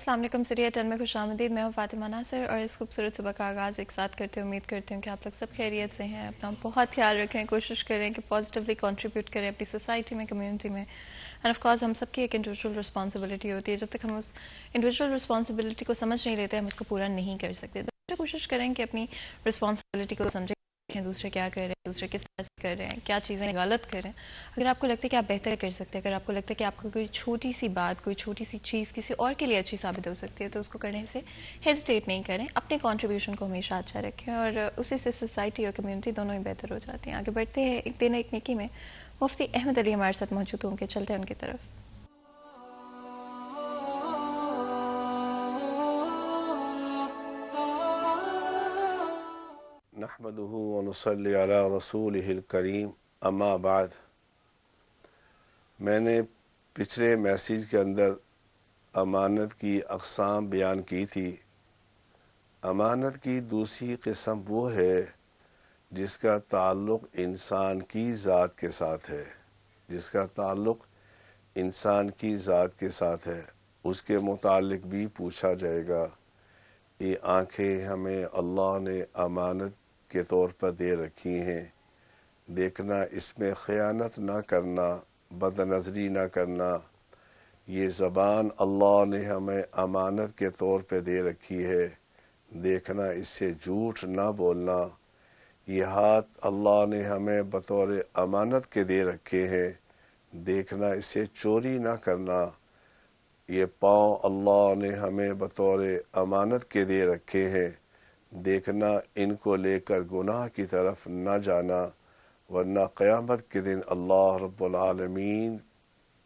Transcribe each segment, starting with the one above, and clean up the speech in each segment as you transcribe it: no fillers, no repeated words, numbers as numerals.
السلام علیکم سریہ 10 میں خوش آمدید. میں ہوں فاطمہ ناصر اور اس خوبصورت صبح کا آغاز ایک ساتھ کرتے ہیں. امید کرتی ہوں کہ آپ لوگ سب خیریت سے ہیں. اپنا بہت خیال رکھیں, کوشش کریں کہ پازیٹیولی کنٹریبیوٹ کریں اپنی سوسائٹی میں, کمیونٹی میں. اینڈ آف کورس ہم سب کی ایک انڈیویجول رسپانسبلٹی ہوتی ہے. جب تک ہم اس انڈیویجول رسپانسبلٹی کو سمجھ نہیں لیتے ہم اس کو پورا نہیں کر سکتے. تو کوشش کریں کہ اپنی رسپانسبلٹی کو سمجھیں, دوسرے کیا کر رہے ہیں, دوسرے کس طرح سے کر رہے ہیں, کیا چیزیں غلط کر رہے ہیں. اگر آپ کو لگتا ہے کہ آپ بہتر کر سکتے ہیں, اگر آپ کو لگتا ہے کہ آپ کو کوئی چھوٹی سی بات, کوئی چھوٹی سی چیز کسی اور کے لیے اچھی ثابت ہو سکتی ہے, تو اس کو کرنے سے ہیزیٹیٹ نہیں کریں. اپنے کنٹریبیوشن کو ہمیشہ اچھا رکھیں اور اسی سے سوسائٹی اور کمیونٹی دونوں ہی بہتر ہو جاتی ہیں. آگے بڑھتے ہیں ایک دن ایک نیکی میں. مفتی احمد علی ہمارے ساتھ موجود ہوں گے, چلتے ہیں ان کی طرف. نحمده ونصلي على رسوله الكريم اما بعد. میں نے پچھلے میسیج کے اندر امانت کی اقسام بیان کی تھی. امانت کی دوسری قسم وہ ہے جس کا تعلق انسان کی ذات کے ساتھ ہے, جس کا تعلق انسان کی ذات کے ساتھ ہے. اس کے متعلق بھی پوچھا جائے گا. یہ آنکھیں ہمیں اللہ نے امانت کے طور پر دے رکھی ہیں. دیکھنا, اس میں خیانت نہ کرنا, بد نظری نہ کرنا. یہ زبان اللہ نے ہمیں امانت کے طور پہ دے رکھی ہے. دیکھنا, اس سے جھوٹ نہ بولنا. یہ ہاتھ اللہ نے ہمیں بطور امانت کے دے رکھے ہیں. دیکھنا, اس سے چوری نہ کرنا. یہ پاؤں اللہ نے ہمیں بطور امانت کے دے رکھے ہیں. دیکھنا, ان کو لے کر گناہ کی طرف نہ جانا, ورنہ قیامت کے دن اللہ رب العالمین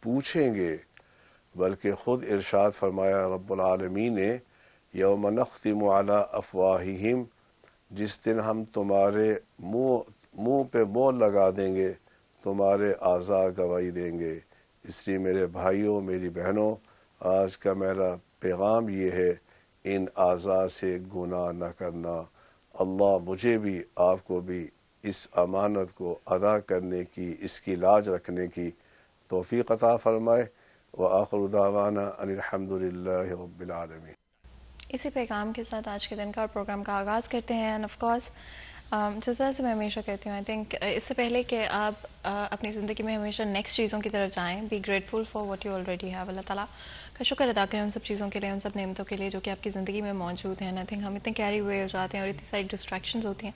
پوچھیں گے. بلکہ خود ارشاد فرمایا رب العالمین نے, یوم نختم علی افواہہم, جس دن ہم تمہارے منہ پہ مہر لگا دیں گے, تمہارے اعضاء گواہی دیں گے. اس لیے میرے بھائیوں, میری بہنوں, آج کا میرا پیغام یہ ہے, ان اعضاء سے گناہ نہ کرنا. اللہ مجھے بھی آپ کو بھی اس امانت کو ادا کرنے کی, اس کی لاج رکھنے کی توفیق عطا فرمائے. وآخر دعوانا ان الحمد للہ رب العالمین. اسی پیغام کے ساتھ آج کے دن کا اور پروگرام کا آغاز کرتے ہیں. اینڈ آف کورس جس طرح سے میں ہمیشہ کہتی ہوں, آئی تھنک اس سے پہلے کہ آپ اپنی زندگی میں ہمیشہ نیکسٹ چیزوں کی طرف جائیں, be grateful for what you already have. اللہ تعالیٰ کا شکر ادا کریں ان سب چیزوں کے لیے, ان سب نعمتوں کے لیے جو کہ آپ کی زندگی میں موجود ہیں. آئی تھنک ہم اتنے کیری ہوئے ہو جاتے ہیں اور اتنی ساری ڈسٹریکشنز ہوتی ہیں,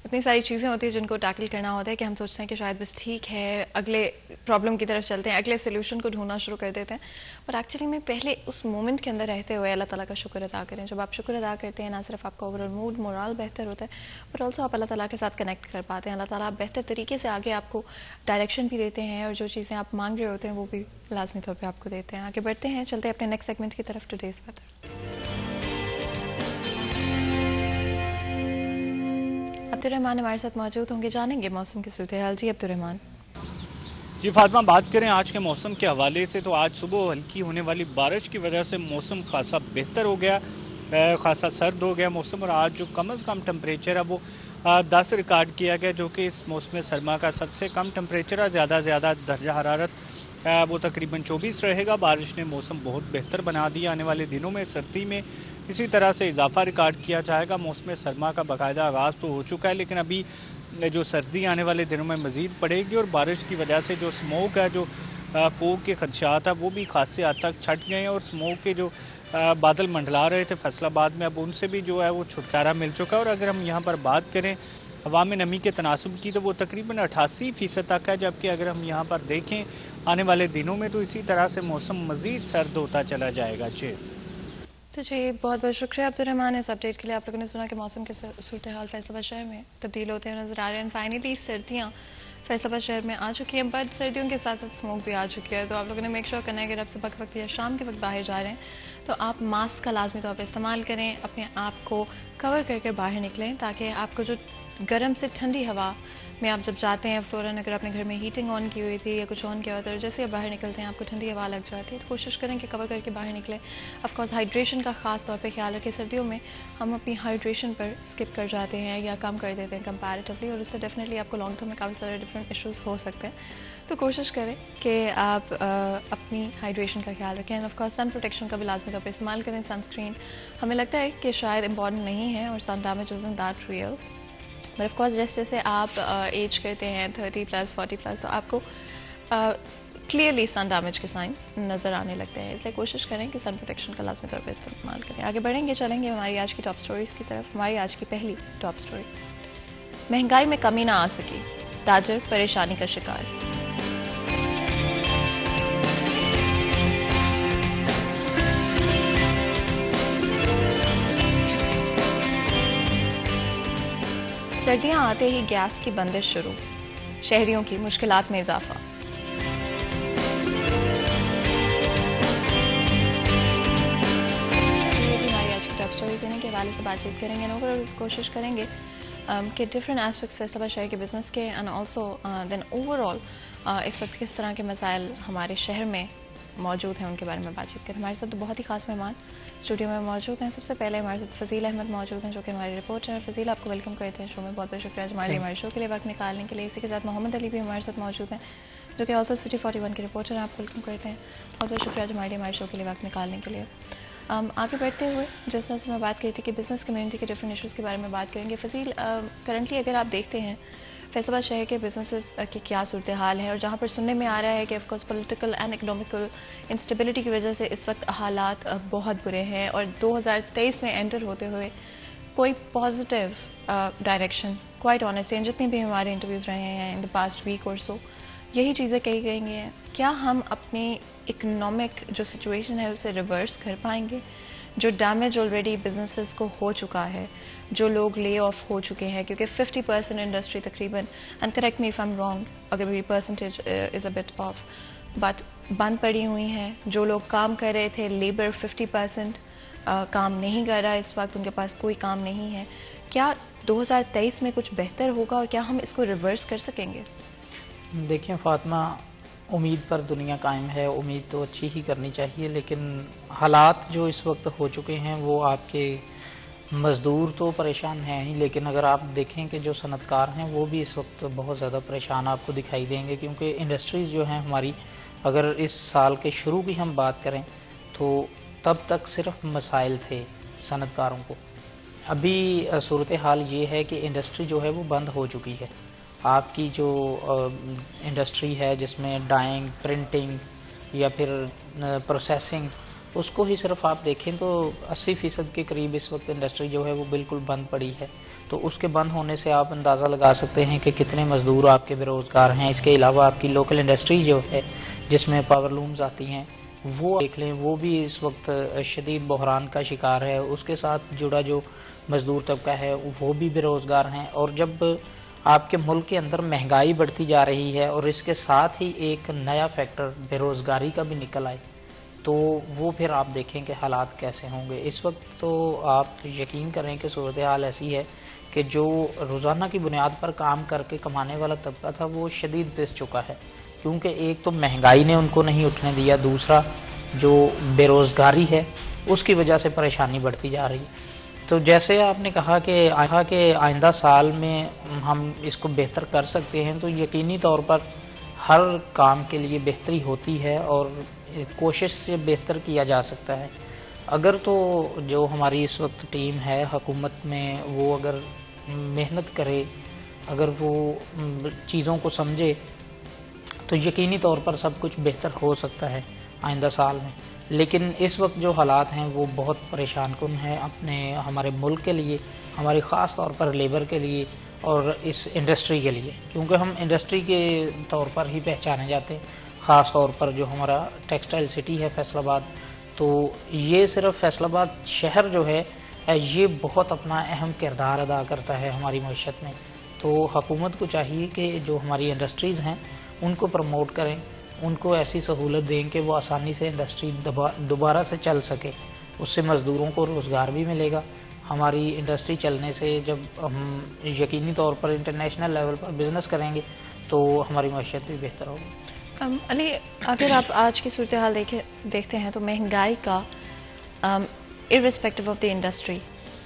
اتنی ساری چیزیں ہوتی ہیں جن کو ٹیکل کرنا ہوتا ہے کہ ہم سوچتے ہیں کہ شاید بس ٹھیک ہے, اگلے پرابلم کی طرف چلتے ہیں, اگلے سلیوشن کو ڈھونڈنا شروع کر دیتے ہیں. اور ایکچولی میں پہلے اس مومنٹ کے اندر رہتے ہوئے اللہ تعالیٰ کا شکر ادا کریں. جب آپ شکر ادا کرتے ہیں, نہ صرف آپ کا اوور آل موڈ مورال بہتر ہوتا ہے, بٹ آلسو آپ اللہ تعالیٰ کے ساتھ کنیکٹ کر پاتے ہیں. اللہ تعالیٰ بہتر طریقے سے آگے آپ کو ڈائریکشن بھی دیتے ہیں, اور جو چیزیں آپ مانگ رہے ہوتے ہیں وہ بھی لازمی طور پہ آپ کو دیتے ہیں. آگے بڑھتے ہیں, چلتے ہیں اپنے نیکسٹ سیگمنٹ کی طرف, ٹوڈیز ویدر. عبد الرحمان ہمارے ساتھ موجود ہوں گے, جانیں گے موسم کی صورتحال. جی عبد الرحمان. جی فاطمہ, بات کریں آج کے موسم کے حوالے سے تو آج صبح ہلکی ہونے والی بارش کی وجہ سے موسم خاصا بہتر ہو گیا, خاصا سرد ہو گیا موسم. اور آج جو کم از کم ٹمپریچر ہے وہ 10 ریکارڈ کیا گیا, جو کہ اس موسم سرما کا سب سے کم ٹمپریچر ہے. زیادہ درجہ حرارت وہ تقریباً 24 رہے گا. بارش نے موسم بہت بہتر بنا دیا. آنے والے دنوں میں سردی میں اسی طرح سے اضافہ ریکارڈ کیا جائے گا. موسم سرما کا باقاعدہ آغاز تو ہو چکا ہے, لیکن ابھی جو سردی آنے والے دنوں میں مزید پڑے گی, اور بارش کی وجہ سے جو اسموک ہے, جو فوگ کے خدشات ہیں وہ بھی خاصے حد تک چھٹ گئے ہیں. اور اسموک کے جو بادل منڈلا رہے تھے فیصل آباد میں, اب ان سے بھی جو ہے وہ چھٹکارا مل چکا ہے. اور اگر ہم یہاں پر بات کریں ہوا میں نمی کے تناسب کی تو وہ تقریباً 88% تک ہے, جبکہ اگر ہم یہاں پر دیکھیں آنے والے دنوں میں تو اسی طرح سے موسم مزید سرد ہوتا چلا جائے گا. تو جی بہت بہت شکریہ عبد الرحمان اس اپڈیٹ کے لیے. آپ لوگوں نے سنا کہ موسم کے صورتحال فیصل آباد شہر میں تبدیل ہوتے ہوئے نظر آ رہے ہیں. فائنلی سردیاں فیصل آباد شہر میں آ چکی ہیں, بٹ سردیوں کے ساتھ ساتھ اسموک بھی آ چکی ہے. تو آپ لوگوں نے میک شور کرنا ہے کہ آپ صبح کے وقت یا شام کے وقت باہر جا رہے ہیں تو آپ ماسک کا لازمی طور پہ استعمال کریں, اپنے آپ کو کور کر کے باہر نکلیں, تاکہ آپ کو جو گرم سے ٹھنڈی ہوا میں آپ جب جاتے ہیں فوراً, اگر اپنے گھر میں ہیٹنگ آن کی ہوئی تھی یا کچھ آن کیا ہوتا ہے, جیسے آپ باہر نکلتے ہیں آپ کو ٹھنڈی ہوا لگ جاتی ہے, تو کوشش کریں کہ کور کر کے باہر نکلیں. آف کورس ہائیڈریشن کا خاص طور پہ خیال رکھیں. سردیوں میں ہم اپنی ہائیڈریشن پر اسکپ کر جاتے ہیں یا کم کر دیتے ہیں کمپیریٹیولی, اور اس سے ڈیفینیٹلی آپ کو لانگ ٹرم میں کافی سارے ڈفرنٹ ڈفرینٹ ایشوز ہو سکتے ہیں. تو کوشش کریں کہ آپ اپنی ہائیڈریشن کا خیال رکھیں. And of course sun protection کا بھی لازمی طور پہ استعمال کریں. سن اسکرین ہمیں لگتا ہے کہ شاید امپورٹنٹ نہیں ہے اور sun damage isn't that real, but of course جیسے جیسے آپ ایج کرتے ہیں 30+, 40+, تو آپ کو کلیئرلی سن ڈیمیج کے سائنس نظر آنے لگتے ہیں. اس لیے کوشش کریں کہ سن پروٹیکشن کا لازمی طور پہ استعمال کریں. آگے بڑھیں گے, چلیں گے ہماری آج کی ٹاپ سٹوریز کی طرف. ہماری آج کی پہلی ٹاپ سٹوری, مہنگائی میں کمی نہ آ سکی, تاجر پریشانی کا شکار. سردیاں آتے ہی گیس کی بندش شروع, شہریوں کی مشکلات میں اضافہ. یہ بھی ہماری آج کی ٹاپ سٹوری دینے کے حوالے سے بات چیت کریں گے. اور کوشش کریں گے کہ ڈفرینٹ ایسپیکٹس فیصل آباد شہر کے بزنس کے and also then over all اس وقت کس طرح کے مسائل ہمارے شہر میں موجود ہیں ان کے بارے میں بات چیت کریں. ہمارے ساتھ بہت ہی خاص مہمان اسٹوڈیو میں موجود ہیں. سب سے پہلے ہمارے ساتھ فضیل احمد موجود ہیں جو کہ ہمارے رپورٹر ہیں. فضیل, آپ کو ویلکم کرتے ہیں شو میں. بہت بہت شکریہ ہمارے شو کے لیے وقت نکالنے کے لیے. اسی کے ساتھ محمد علی بھی ہمارے ساتھ موجود ہیں جو کہ آلسو سٹی 41 کے رپورٹر ہیں. آپ کو ویلکم کرتے ہیں. بہت بہت شکریہ ہمارے شو کے لیے وقت نکالنے کے لیے. آگے بڑھتے ہوئے جس طرح سے میں بات کری تھی کہ بزنس کمیونٹی کے ڈفرینٹ ایشوز کے بارے میں بات کریں گے. فضیل, کرنٹلی اگر آپ دیکھتے ہیں فیصل آباد شہر کے بزنسز کی کیا صورتحال ہے, اور جہاں پر سننے میں آ رہا ہے کہ of course political and economical instability کی وجہ سے اس وقت حالات بہت برے ہیں, اور 2023 میں انٹر ہوتے ہوئے کوئی پازیٹیو ڈائریکشن, کوائٹ آنیسٹلی, جتنی بھی ہمارے انٹرویوز رہے ہیں ان دا پاسٹ ویک اور سو, یہی چیزیں کہی گئی ہیں. کیا ہم اپنی اکنامک جو سچویشن ہے اسے ریورس کر پائیں گے؟ جو ڈیمیج آلریڈی بزنسز کو ہو چکا ہے, جو لوگ لے آف ہو چکے ہیں, کیونکہ 50% انڈسٹری تقریباً, and correct me if I'm wrong اگر میری percentage is a bit off, but بند پڑی ہوئی ہیں. جو لوگ کام کر رہے تھے, لیبر 50% کام نہیں کر رہا اس وقت, ان کے پاس کوئی کام نہیں ہے. کیا 2023 میں کچھ بہتر ہوگا اور کیا ہم اس کو ریورس کر سکیں گے؟ دیکھیں فاطمہ, امید پر دنیا قائم ہے, امید تو اچھی ہی کرنی چاہیے, لیکن حالات جو اس وقت ہو چکے ہیں وہ آپ کے مزدور تو پریشان ہیں ہی, لیکن اگر آپ دیکھیں کہ جو صنعت کار ہیں وہ بھی اس وقت بہت زیادہ پریشان آپ کو دکھائی دیں گے, کیونکہ انڈسٹریز جو ہیں ہماری, اگر اس سال کے شروع کی ہم بات کریں تو تب تک صرف مسائل تھے صنعت کاروں کو. ابھی صورتحال یہ ہے کہ انڈسٹری جو ہے وہ بند ہو چکی ہے. آپ کی جو انڈسٹری ہے جس میں ڈائنگ, پرنٹنگ یا پھر پروسیسنگ, اس کو ہی صرف آپ دیکھیں تو 80% کے قریب اس وقت انڈسٹری جو ہے وہ بالکل بند پڑی ہے. تو اس کے بند ہونے سے آپ اندازہ لگا سکتے ہیں کہ کتنے مزدور آپ کے بے روزگار ہیں. اس کے علاوہ آپ کی لوکل انڈسٹری جو ہے جس میں پاور لومز آتی ہیں وہ دیکھ لیں, وہ بھی اس وقت شدید بحران کا شکار ہے. اس کے ساتھ جڑا جو مزدور طبقہ ہے وہ بھی بے روزگار ہیں. اور جب آپ کے ملک کے اندر مہنگائی بڑھتی جا رہی ہے اور اس کے ساتھ ہی ایک نیا فیکٹر بے روزگاری کا بھی نکل آئے, تو وہ پھر آپ دیکھیں کہ حالات کیسے ہوں گے. اس وقت تو آپ یقین کریں کہ صورتحال ایسی ہے کہ جو روزانہ کی بنیاد پر کام کر کے کمانے والا طبقہ تھا وہ شدید پس چکا ہے, کیونکہ ایک تو مہنگائی نے ان کو نہیں اٹھنے دیا, دوسرا جو بے روزگاری ہے اس کی وجہ سے پریشانی بڑھتی جا رہی ہے. تو جیسے آپ نے کہا کہ آئندہ سال میں ہم اس کو بہتر کر سکتے ہیں, تو یقینی طور پر ہر کام کے لیے بہتری ہوتی ہے اور کوشش سے بہتر کیا جا سکتا ہے. اگر تو جو ہماری اس وقت ٹیم ہے حکومت میں وہ اگر محنت کرے, اگر وہ چیزوں کو سمجھے, تو یقینی طور پر سب کچھ بہتر ہو سکتا ہے آئندہ سال میں. لیکن اس وقت جو حالات ہیں وہ بہت پریشان کن ہیں ہمارے ملک کے لیے, ہماری خاص طور پر لیبر کے لیے اور اس انڈسٹری کے لیے, کیونکہ ہم انڈسٹری کے طور پر ہی پہچانے جاتے ہیں. خاص طور پر جو ہمارا ٹیکسٹائل سٹی ہے فیصل آباد, تو یہ صرف فیصل آباد شہر جو ہے یہ بہت اپنا اہم کردار ادا کرتا ہے ہماری معیشت میں. تو حکومت کو چاہیے کہ جو ہماری انڈسٹریز ہیں ان کو پروموٹ کریں, ان کو ایسی سہولت دیں کہ وہ آسانی سے انڈسٹری دوبارہ سے چل سکے. اس سے مزدوروں کو روزگار بھی ملے گا. ہماری انڈسٹری چلنے سے جب ہم یقینی طور پر انٹرنیشنل لیول پر بزنس کریں گے تو ہماری معیشت بھی بہتر ہوگی. علی, اگر آپ آج کی صورتحال دیکھتے ہیں تو مہنگائی کا ارسپیکٹو آف دی انڈسٹری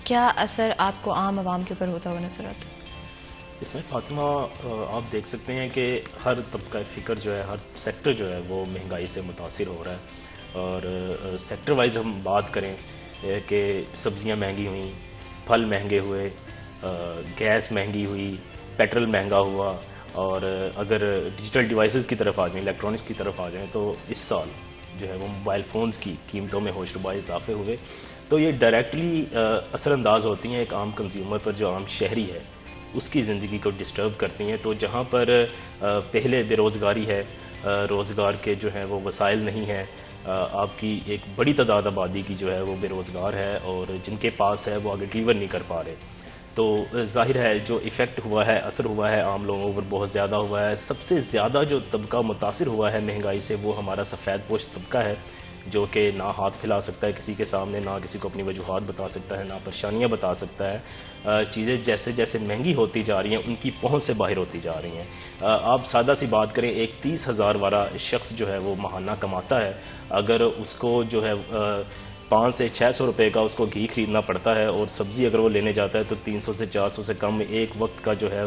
کیا اثر آپ کو عام عوام کے اوپر ہوتا ہوا نظر آتا ہے؟ اس میں فاطمہ آپ دیکھ سکتے ہیں کہ ہر طبقہ فکر جو ہے، ہر سیکٹر جو ہے وہ مہنگائی سے متاثر ہو رہا ہے. اور سیکٹر وائز ہم بات کریں کہ سبزیاں مہنگی ہوئیں، پھل مہنگے ہوئے، گیس مہنگی ہوئی، پیٹرول مہنگا ہوا. اور اگر ڈیجیٹل ڈیوائسز کی طرف آ جائیں، الیکٹرانکس کی طرف آ جائیں، تو اس سال جو ہے وہ موبائل فونز کی قیمتوں میں ہوشربا اضافے ہوئے. تو یہ ڈائریکٹلی اثر انداز ہوتی ہیں ایک عام کنزیومر پر، جو عام شہری ہے اس کی زندگی کو ڈسٹرب کرتی ہیں. تو جہاں پر پہلے بے روزگاری ہے، روزگار کے جو ہے وہ وسائل نہیں ہیں، آپ کی ایک بڑی تعداد آبادی کی جو ہے وہ بے روزگار ہے، اور جن کے پاس ہے وہ آگے ڈلیور نہیں کر پا رہے. تو ظاہر ہے جو ایفیکٹ ہوا ہے، اثر ہوا ہے عام لوگوں پر بہت زیادہ ہوا ہے. سب سے زیادہ جو طبقہ متاثر ہوا ہے مہنگائی سے وہ ہمارا سفید پوش طبقہ ہے، جو کہ نہ ہاتھ پھیلا سکتا ہے کسی کے سامنے، نہ کسی کو اپنی وجوہات بتا سکتا ہے، نہ پریشانیاں بتا سکتا ہے. چیزیں جیسے جیسے مہنگی ہوتی جا رہی ہیں ان کی پہنچ سے باہر ہوتی جا رہی ہیں. آپ سادہ سی بات کریں، ایک 30,000 والا شخص جو ہے وہ ماہانہ کماتا ہے، اگر اس کو جو ہے 500 سے 600 روپے کا اس کو گھی خریدنا پڑتا ہے، اور سبزی اگر وہ لینے جاتا ہے تو 300 سے 400 سے کم ایک وقت کا جو ہے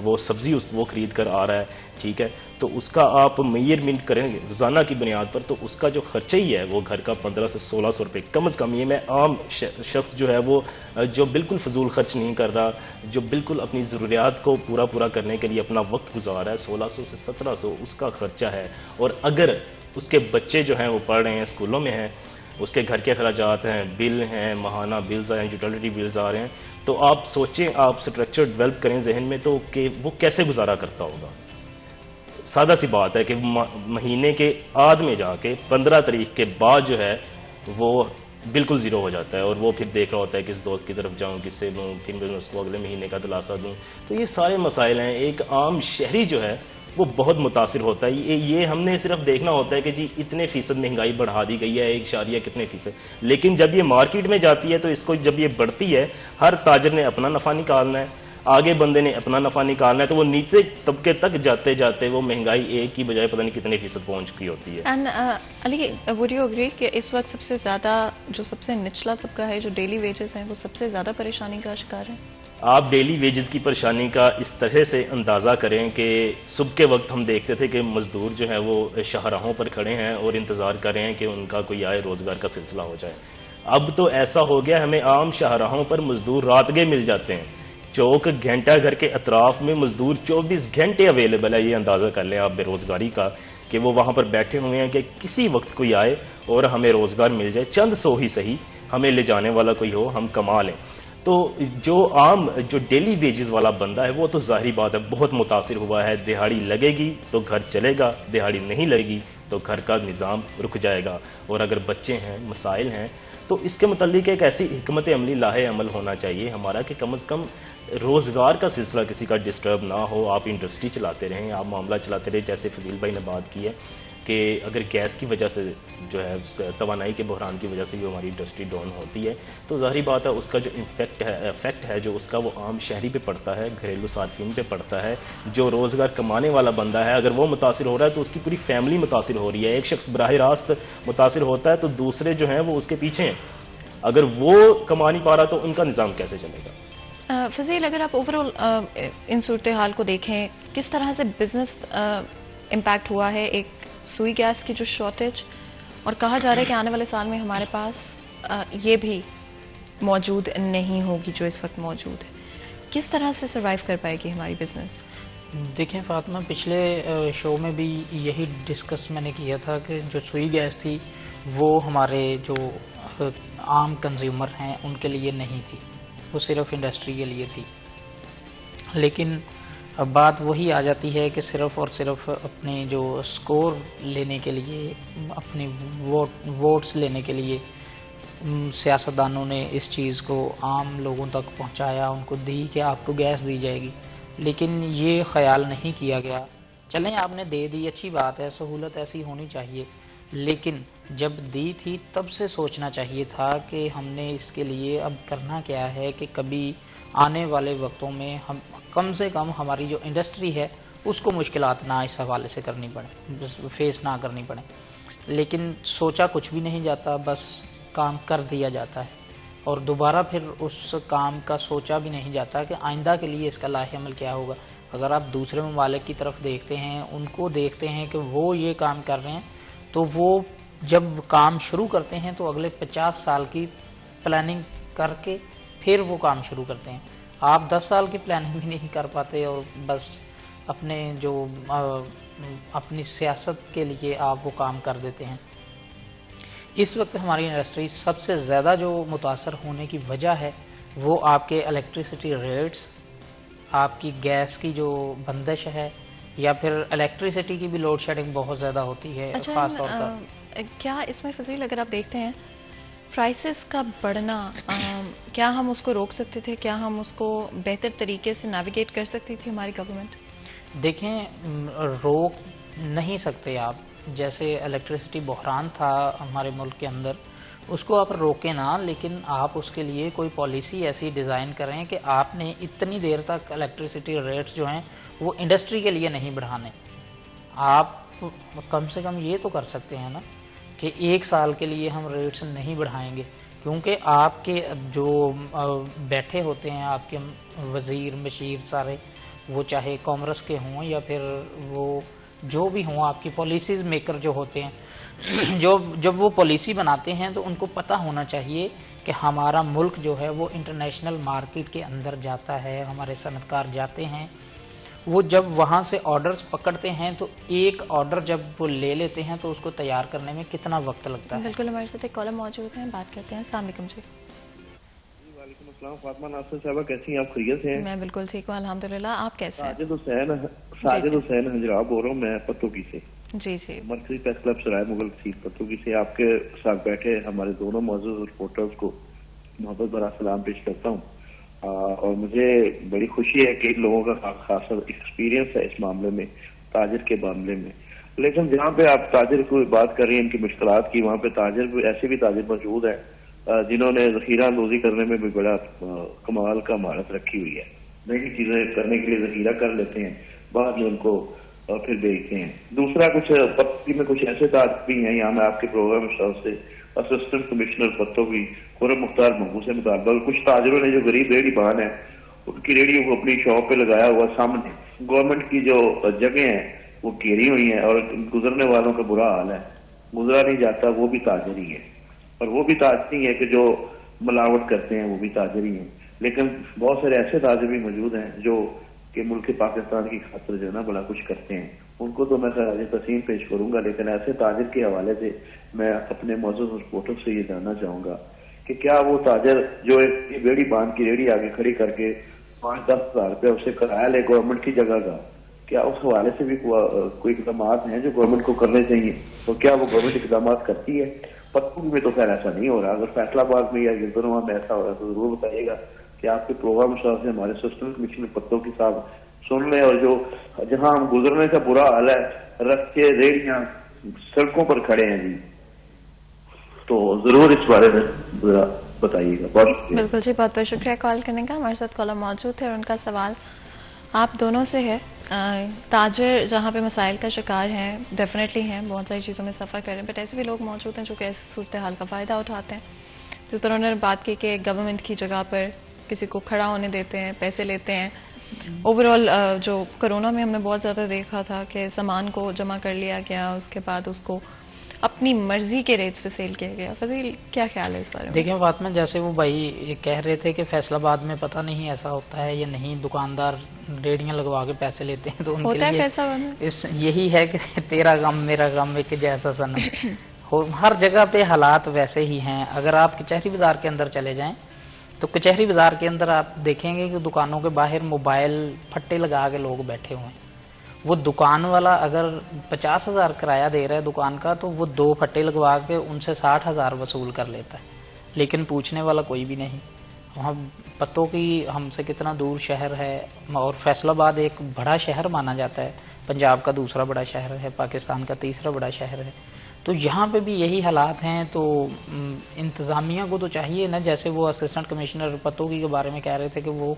وہ سبزی وہ خرید کر آ رہا ہے. ٹھیک ہے، تو اس کا آپ میئرمنٹ کریں گے روزانہ کی بنیاد پر، تو اس کا جو خرچہ ہی ہے وہ گھر کا 1500 سے 1600 روپے کم از کم. یہ میں عام شخص جو ہے وہ جو بالکل فضول خرچ نہیں کر رہا، جو بالکل اپنی ضروریات کو پورا کرنے کے لیے اپنا وقت گزار رہا ہے، 1600 سے 1700 اس کا خرچہ ہے. اور اگر اس کے بچے جو ہیں وہ پڑھ رہے ہیں، اسکولوں میں ہیں، اس کے گھر کے اخراجات ہیں، بل ہیں، ماہانہ بلز ہیں، یوٹیلیٹی بلز آ رہے ہیں، تو آپ سوچیں، آپ سٹرکچر ڈیولپ کریں ذہن میں تو کہ وہ کیسے گزارا کرتا ہوگا. سادہ سی بات ہے کہ مہینے کے آدھ میں جا کے 15 تاریخ کے بعد جو ہے وہ بالکل زیرو ہو جاتا ہے، اور وہ پھر دیکھ رہا ہوتا ہے کس دوست کی طرف جاؤں، کس سے لوں، پھر میں اس کو اگلے مہینے کا دلاسا دوں. تو یہ سارے مسائل ہیں. ایک عام شہری جو ہے وہ بہت متاثر ہوتا ہے. یہ ہم نے صرف دیکھنا ہوتا ہے کہ جی اتنے فیصد مہنگائی بڑھا دی گئی ہے، 1 کتنے فیصد، لیکن جب یہ مارکیٹ میں جاتی ہے تو اس کو جب یہ بڑھتی ہے، ہر تاجر نے اپنا نفع نکالنا ہے، آگے بندے نے اپنا نفع نکالنا ہے، تو وہ نیچے طبقے تک جاتے جاتے وہ مہنگائی ایک کی بجائے پتہ نہیں کتنے فیصد پہنچ چکی ہوتی ہے. And Ali, would you agree کہ اس وقت سب سے زیادہ جو سب سے نچلا طبقہ ہے، جو ڈیلی ویجز ہیں، وہ سب سے زیادہ پریشانی کا شکار ہے؟ آپ ڈیلی ویجز کی پریشانی کا اس طرح سے اندازہ کریں کہ صبح کے وقت ہم دیکھتے تھے کہ مزدور جو ہیں وہ شاہراہوں پر کھڑے ہیں اور انتظار کر رہے ہیں کہ ان کا کوئی آئے، روزگار کا سلسلہ ہو جائے. اب تو ایسا ہو گیا ہمیں عام شاہراہوں پر مزدور رات گئے مل جاتے ہیں. چوک گھنٹہ گھر کے اطراف میں مزدور 24 گھنٹے اویلیبل ہے. یہ اندازہ کر لیں آپ بے روزگاری کا کہ وہ وہاں پر بیٹھے ہوئے ہیں کہ کسی وقت کوئی آئے اور ہمیں روزگار مل جائے، چند سو ہی صحیح، ہمیں لے جانے والا کوئی ہو، ہم کما لیں. تو جو ڈیلی ویجز والا بندہ ہے وہ تو ظاہری بات ہے بہت متاثر ہوا ہے. دہاڑی لگے گی تو گھر چلے گا، دہاڑی نہیں لگے گی تو گھر کا نظام رک جائے گا. اور اگر بچے ہیں، مسائل ہیں، تو اس کے متعلق ایک ایسی حکمت عملی لاہے عمل ہونا چاہیے ہمارا کہ کم از کم روزگار کا سلسلہ کسی کا ڈسٹرب نہ ہو. آپ انڈسٹری چلاتے رہیں، آپ معاملہ چلاتے رہیں. جیسے فضیل بھائی نے بات کی ہے کہ اگر گیس کی وجہ سے جو ہے توانائی کے بحران کی وجہ سے جو ہماری انڈسٹری ڈاؤن ہوتی ہے، تو ظاہری بات ہے اس کا جو افیکٹ ہے جو اس کا وہ عام شہری پہ پڑتا ہے، گھریلو صارفین پہ پڑتا ہے. جو روزگار کمانے والا بندہ ہے اگر وہ متاثر ہو رہا ہے تو اس کی پوری فیملی متاثر ہو رہی ہے. ایک شخص براہ راست متاثر ہوتا ہے تو دوسرے جو ہیں وہ اس کے پیچھے ہیں. اگر وہ کما نہیں پا رہا تو ان کا نظام کیسے چلے گا؟ فضیل، اگر آپ اوور آل ان صورتحال کو دیکھیں، کس طرح سے بزنس امپیکٹ ہوا ہے ایک سوئی گیس کی جو شارٹیج، اور کہا جا رہا ہے کہ آنے والے سال میں ہمارے پاس یہ بھی موجود نہیں ہوگی جو اس وقت موجود ہے. کس طرح سے سروائیو کر پائے گی ہماری بزنس؟ دیکھیں فاطمہ، پچھلے شو میں بھی یہی ڈسکس میں نے کیا تھا کہ جو سوئی گیس تھی وہ ہمارے جو عام کنزیومر ہیں ان کے لیے نہیں تھی، وہ صرف انڈسٹری کے لیے تھی. لیکن اب بات وہی آ جاتی ہے کہ صرف اور صرف اپنے جو سکور لینے کے لیے، اپنی ووٹس لینے کے لیے سیاستدانوں نے اس چیز کو عام لوگوں تک پہنچایا، ان کو دی کہ آپ کو گیس دی جائے گی. لیکن یہ خیال نہیں کیا گیا، چلیں آپ نے دے دی، اچھی بات ہے، سہولت ایسی ہونی چاہیے، لیکن جب دی تھی تب سے سوچنا چاہیے تھا کہ ہم نے اس کے لیے اب کرنا کیا ہے کہ کبھی آنے والے وقتوں میں ہم کم سے کم ہماری جو انڈسٹری ہے اس کو مشکلات نہ اس حوالے سے کرنی پڑے، فیس نہ کرنی پڑے. لیکن سوچا کچھ بھی نہیں جاتا، بس کام کر دیا جاتا ہے. اور دوبارہ پھر اس کام کا سوچا بھی نہیں جاتا کہ آئندہ کے لیے اس کا لاہ عمل کیا ہوگا۔ اگر آپ دوسرے ممالک کی طرف دیکھتے ہیں، ان کو دیکھتے ہیں کہ وہ یہ کام کر رہے ہیں، تو وہ جب کام شروع کرتے ہیں تو اگلے 50 سال کی پلاننگ کر کے پھر وہ کام شروع کرتے ہیں۔ آپ 10 سال کی پلاننگ بھی نہیں کر پاتے اور بس اپنے جو اپنی سیاست کے لیے آپ وہ کام کر دیتے ہیں۔ اس وقت ہماری انڈسٹری سب سے زیادہ جو متاثر ہونے کی وجہ ہے وہ آپ کے الیکٹریسٹی ریٹس، آپ کی گیس کی جو بندش ہے، یا پھر الیکٹریسٹی کی بھی لوڈ شیڈنگ بہت زیادہ ہوتی ہے خاص طور پر۔ کیا اس میں فضیل اگر آپ دیکھتے ہیں پرائسز کا بڑھنا، کیا ہم اس کو روک سکتے تھے؟ کیا ہم اس کو بہتر طریقے سے نیویگیٹ کر سکتی تھی ہماری گورنمنٹ؟ دیکھیں، روک نہیں سکتے آپ۔ جیسے الیکٹریسٹی بحران تھا ہمارے ملک کے اندر، اس کو آپ روکیں نہ، لیکن آپ اس کے لیے کوئی پالیسی ایسی ڈیزائن کریں کہ آپ نے اتنی دیر تک الیکٹریسٹی ریٹس جو ہیں وہ انڈسٹری کے لیے نہیں بڑھانے۔ آپ کم سے کم یہ تو کر سکتے ہیں نا کہ 1 سال کے لیے ہم ریٹس نہیں بڑھائیں گے، کیونکہ آپ کے جو بیٹھے ہوتے ہیں آپ کے وزیر مشیر سارے، وہ چاہے کامرس کے ہوں یا پھر وہ جو بھی ہوں، آپ کی پالیسیز میکر جو ہوتے ہیں، جب وہ پالیسی بناتے ہیں تو ان کو پتہ ہونا چاہیے کہ ہمارا ملک جو ہے وہ انٹرنیشنل مارکیٹ کے اندر جاتا ہے، ہمارے صنعت کار جاتے ہیں، وہ جب وہاں سے آرڈرز پکڑتے ہیں تو ایک آرڈر جب وہ لے لیتے ہیں تو اس کو تیار کرنے میں کتنا وقت لگتا ہے۔ بالکل، ہمارے ساتھ ایک کالر موجود ہیں، بات کرتے ہیں۔ السلام علیکم جی۔ وعلیکم السلام، فاطمہ ناصر صاحبہ، کیسی ہیں آپ؟ خیریت سے ہیں؟ میں بالکل ٹھیک ہوں الحمدللہ، آپ کیسے ہیں؟ ساجد حسین حجراب بول رہا ہوں میں پتوکی سے۔ جی جی، مرکزی پریس کلب سرائے مغل تحصیل پتوکی سے آپ کے ساتھ بیٹھے ہمارے دونوں معزز رپورٹرز کو محبت بھرا سلام پیش کرتا ہوں، اور مجھے بڑی خوشی ہے کہ ان لوگوں کا خاصا ایکسپیرینس ہے اس معاملے میں، تاجر کے معاملے میں۔ لیکن جہاں پہ آپ تاجر کو بات کر رہی ہیں ان کی مشکلات کی، وہاں پہ تاجر ایسے بھی تاجر موجود ہیں جنہوں نے ذخیرہ اندوزی کرنے میں بھی بڑا کمال کا مہارت رکھی ہوئی ہے، نئی چیزیں کرنے کے لیے ذخیرہ کر لیتے ہیں، بعد میں ان کو پھر بیچتے ہیں۔ دوسرا، کچھ پتوکی میں کچھ ایسے تاجر بھی ہیں، یہاں میں آپ کے پروگرام سے اسسٹنٹ کمشنر پتوکی خرم مختار مغو سے مطالبہ، کچھ تاجروں نے جو غریب ریڑھی بان ہے ان کی ریڑھی کو اپنی شاپ پہ لگایا ہوا سامنے، گورنمنٹ کی جو جگہیں ہیں وہ گھیری ہوئی ہیں اور گزرنے والوں کا برا حال ہے، گزرا نہیں جاتا، وہ بھی تاجر ہی ہے، اور وہ بھی تاجر ہی ہے کہ جو ملاوٹ کرتے ہیں وہ بھی تاجر ہی ہیں۔ لیکن بہت سارے ایسے تاجر بھی موجود ہیں جو کہ ملک پاکستان کی خاطر جو ہے نا بڑا کچھ کرتے ہیں، ان کو تو میں خراج تحسین پیش کروں گا، لیکن ایسے تاجر کے حوالے سے میں اپنے معزز رپورٹر سے یہ جاننا چاہوں گا کہ کیا وہ تاجر جو ایک بیڑی باندھ کی ریڑھی آگے کھڑی کر کے 5-10 ہزار روپے اسے کرایہ لے گورنمنٹ کی جگہ کا، کیا اس حوالے سے بھی کوئی اقدامات ہیں جو گورنمنٹ کو کرنے چاہیے، تو کیا وہ گورنمنٹ اقدامات کرتی ہے؟ پتوکی میں تو خیر ایسا نہیں ہو رہا، اگر فیصل آباد میں یا گردنوا میں ایسا ہو رہا ہے تو ضرور بتائیے گا کہ آپ کے پروگرام سے ہمارے اسسٹنٹ کمشنر پتوکی صاحب سن لیں، اور جو جہاں ہم گزرنے کا برا حال ہے، رکھ کے ریڑیاں سڑکوں پر کھڑے ہیں جی، تو ضرور اس بارے میں ذرا بتائیے گا۔ بہت شکریہ۔ بالکل جی، بہت بہت شکریہ کال کرنے کا۔ ہمارے ساتھ کالر موجود ہے اور ان کا سوال آپ دونوں سے ہے۔ تاجر جہاں پہ مسائل کا شکار ہیں، ڈیفینیٹلی ہیں، بہت ساری چیزوں میں سفر کر رہے ہیں، بٹ ایسے بھی لوگ موجود ہیں جو کہ ایسی صورتحال کا فائدہ اٹھاتے ہیں، جس طرح انہوں نے بات کی کہ گورنمنٹ کی جگہ پر کسی کو کھڑا ہونے دیتے ہیں، پیسے لیتے ہیں۔ اوور آل جو کرونا میں ہم نے بہت زیادہ دیکھا تھا کہ سامان کو جمع کر لیا گیا، اس کے بعد اس کو اپنی مرضی کے ریٹس پہ سیل کیا گیا۔ فضیل، کیا خیال ہے اس بارے میں؟ دیکھیں فاطمہ، جیسے وہ بھائی یہ کہہ رہے تھے کہ فیصل آباد میں پتہ نہیں ایسا ہوتا ہے یا نہیں، دکاندار ریڑیاں لگوا کے پیسے لیتے ہیں تو ان کے لیے یہی ہے کہ تیرا غم میرا غم ایک جیسا صنم، ہر جگہ پہ حالات ویسے ہی ہیں۔ اگر آپ کچہری بازار کے اندر چلے جائیں تو کچہری بازار کے اندر آپ دیکھیں گے کہ دکانوں کے باہر موبائل پھٹے لگا کے لوگ بیٹھے ہوئے ہیں۔ وہ دکان والا اگر 50,000 کرایہ دے رہا ہے دکان کا تو وہ 2 پھٹے لگوا کے ان سے 60,000 وصول کر لیتا ہے، لیکن پوچھنے والا کوئی بھی نہیں۔ وہاں پتوں کی ہم سے کتنا دور شہر ہے، اور فیصل آباد ایک بڑا شہر مانا جاتا ہے، پنجاب کا دوسرا بڑا شہر ہے، پاکستان کا تیسرا بڑا شہر ہے، تو یہاں پہ بھی یہی حالات ہیں۔ تو انتظامیہ کو تو چاہیے نا، جیسے وہ اسسٹنٹ کمشنر پتوکی کے بارے میں کہہ رہے تھے کہ وہ